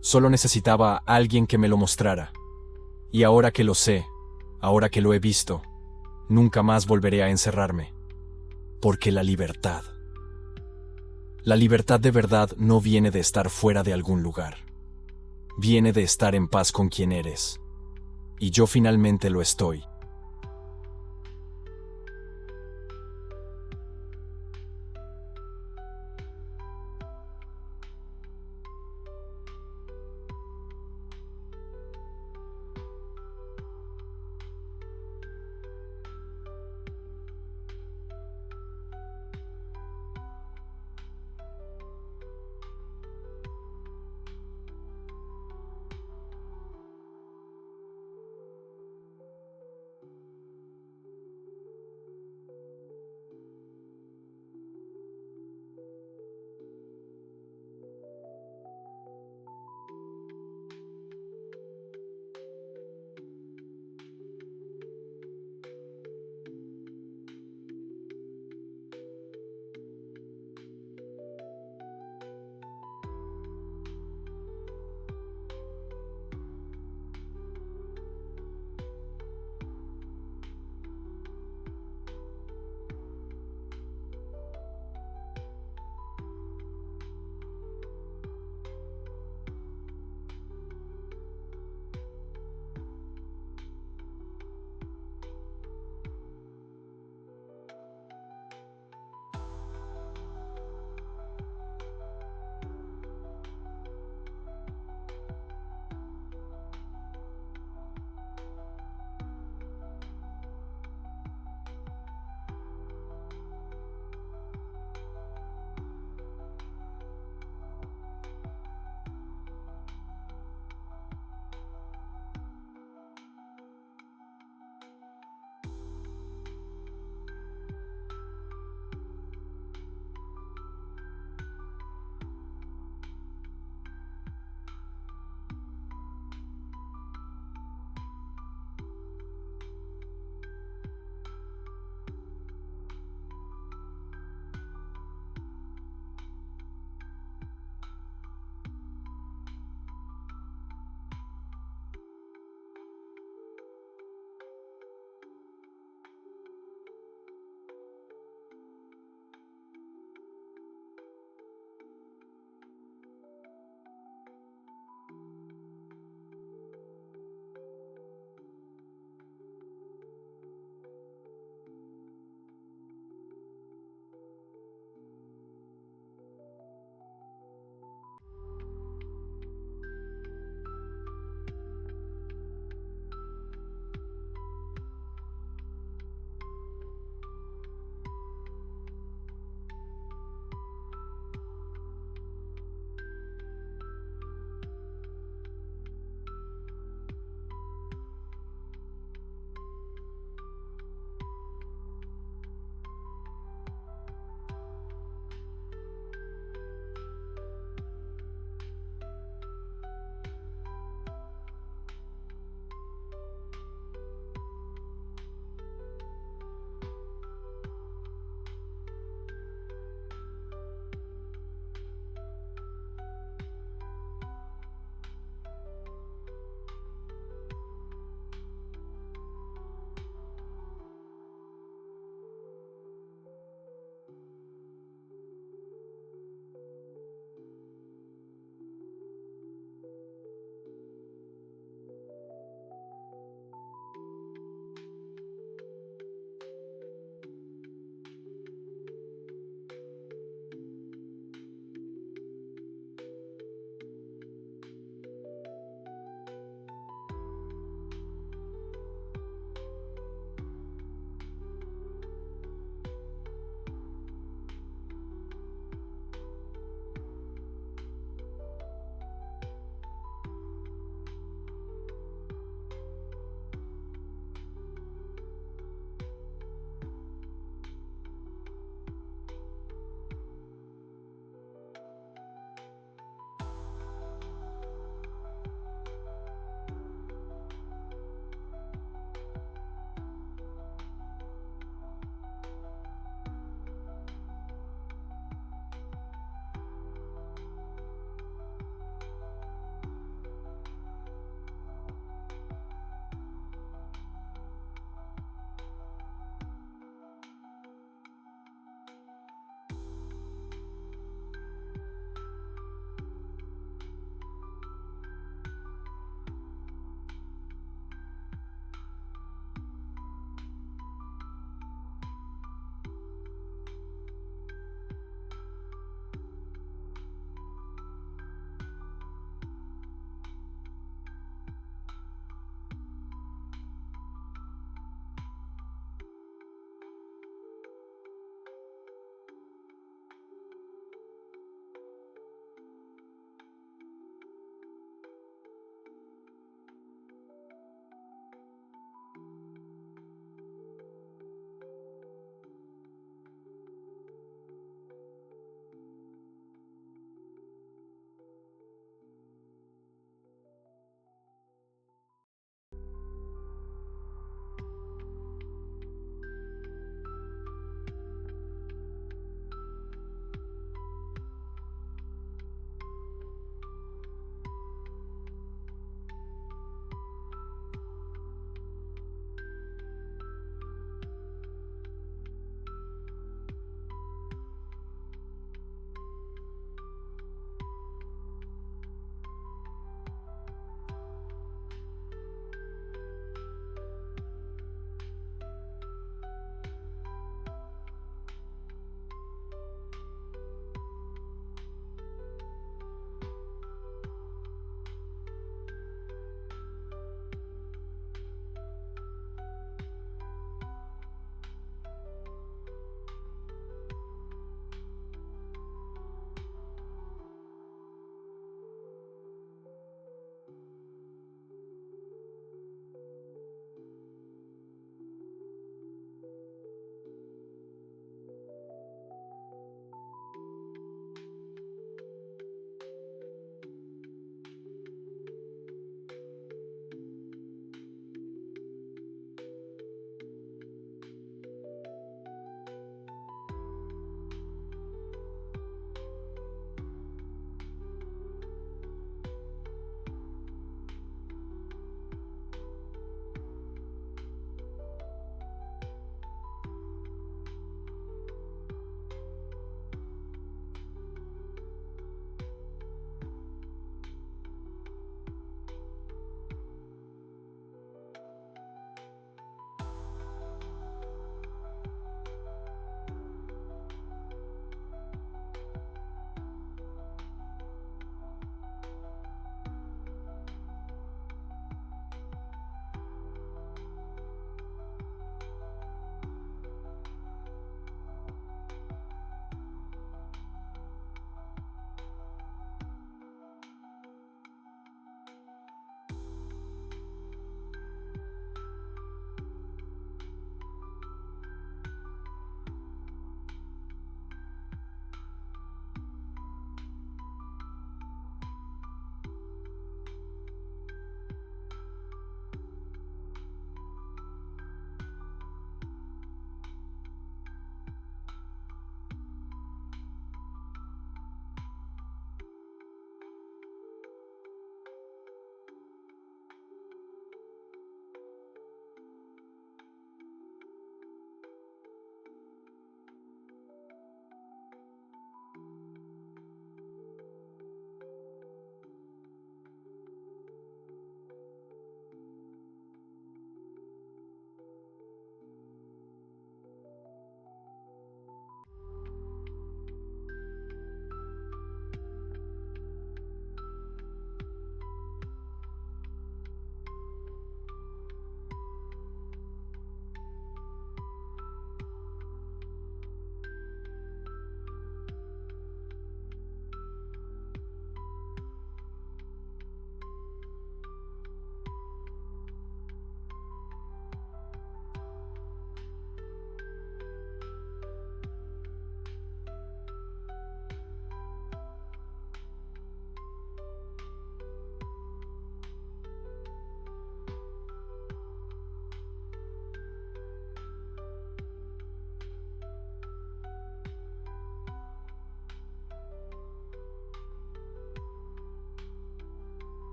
Solo necesitaba a alguien que me lo mostrara. Y ahora que lo sé, ahora que lo he visto, nunca más volveré a encerrarme. Porque la libertad de verdad no viene de estar fuera de algún lugar. Viene de estar en paz con quien eres. Y yo finalmente lo estoy.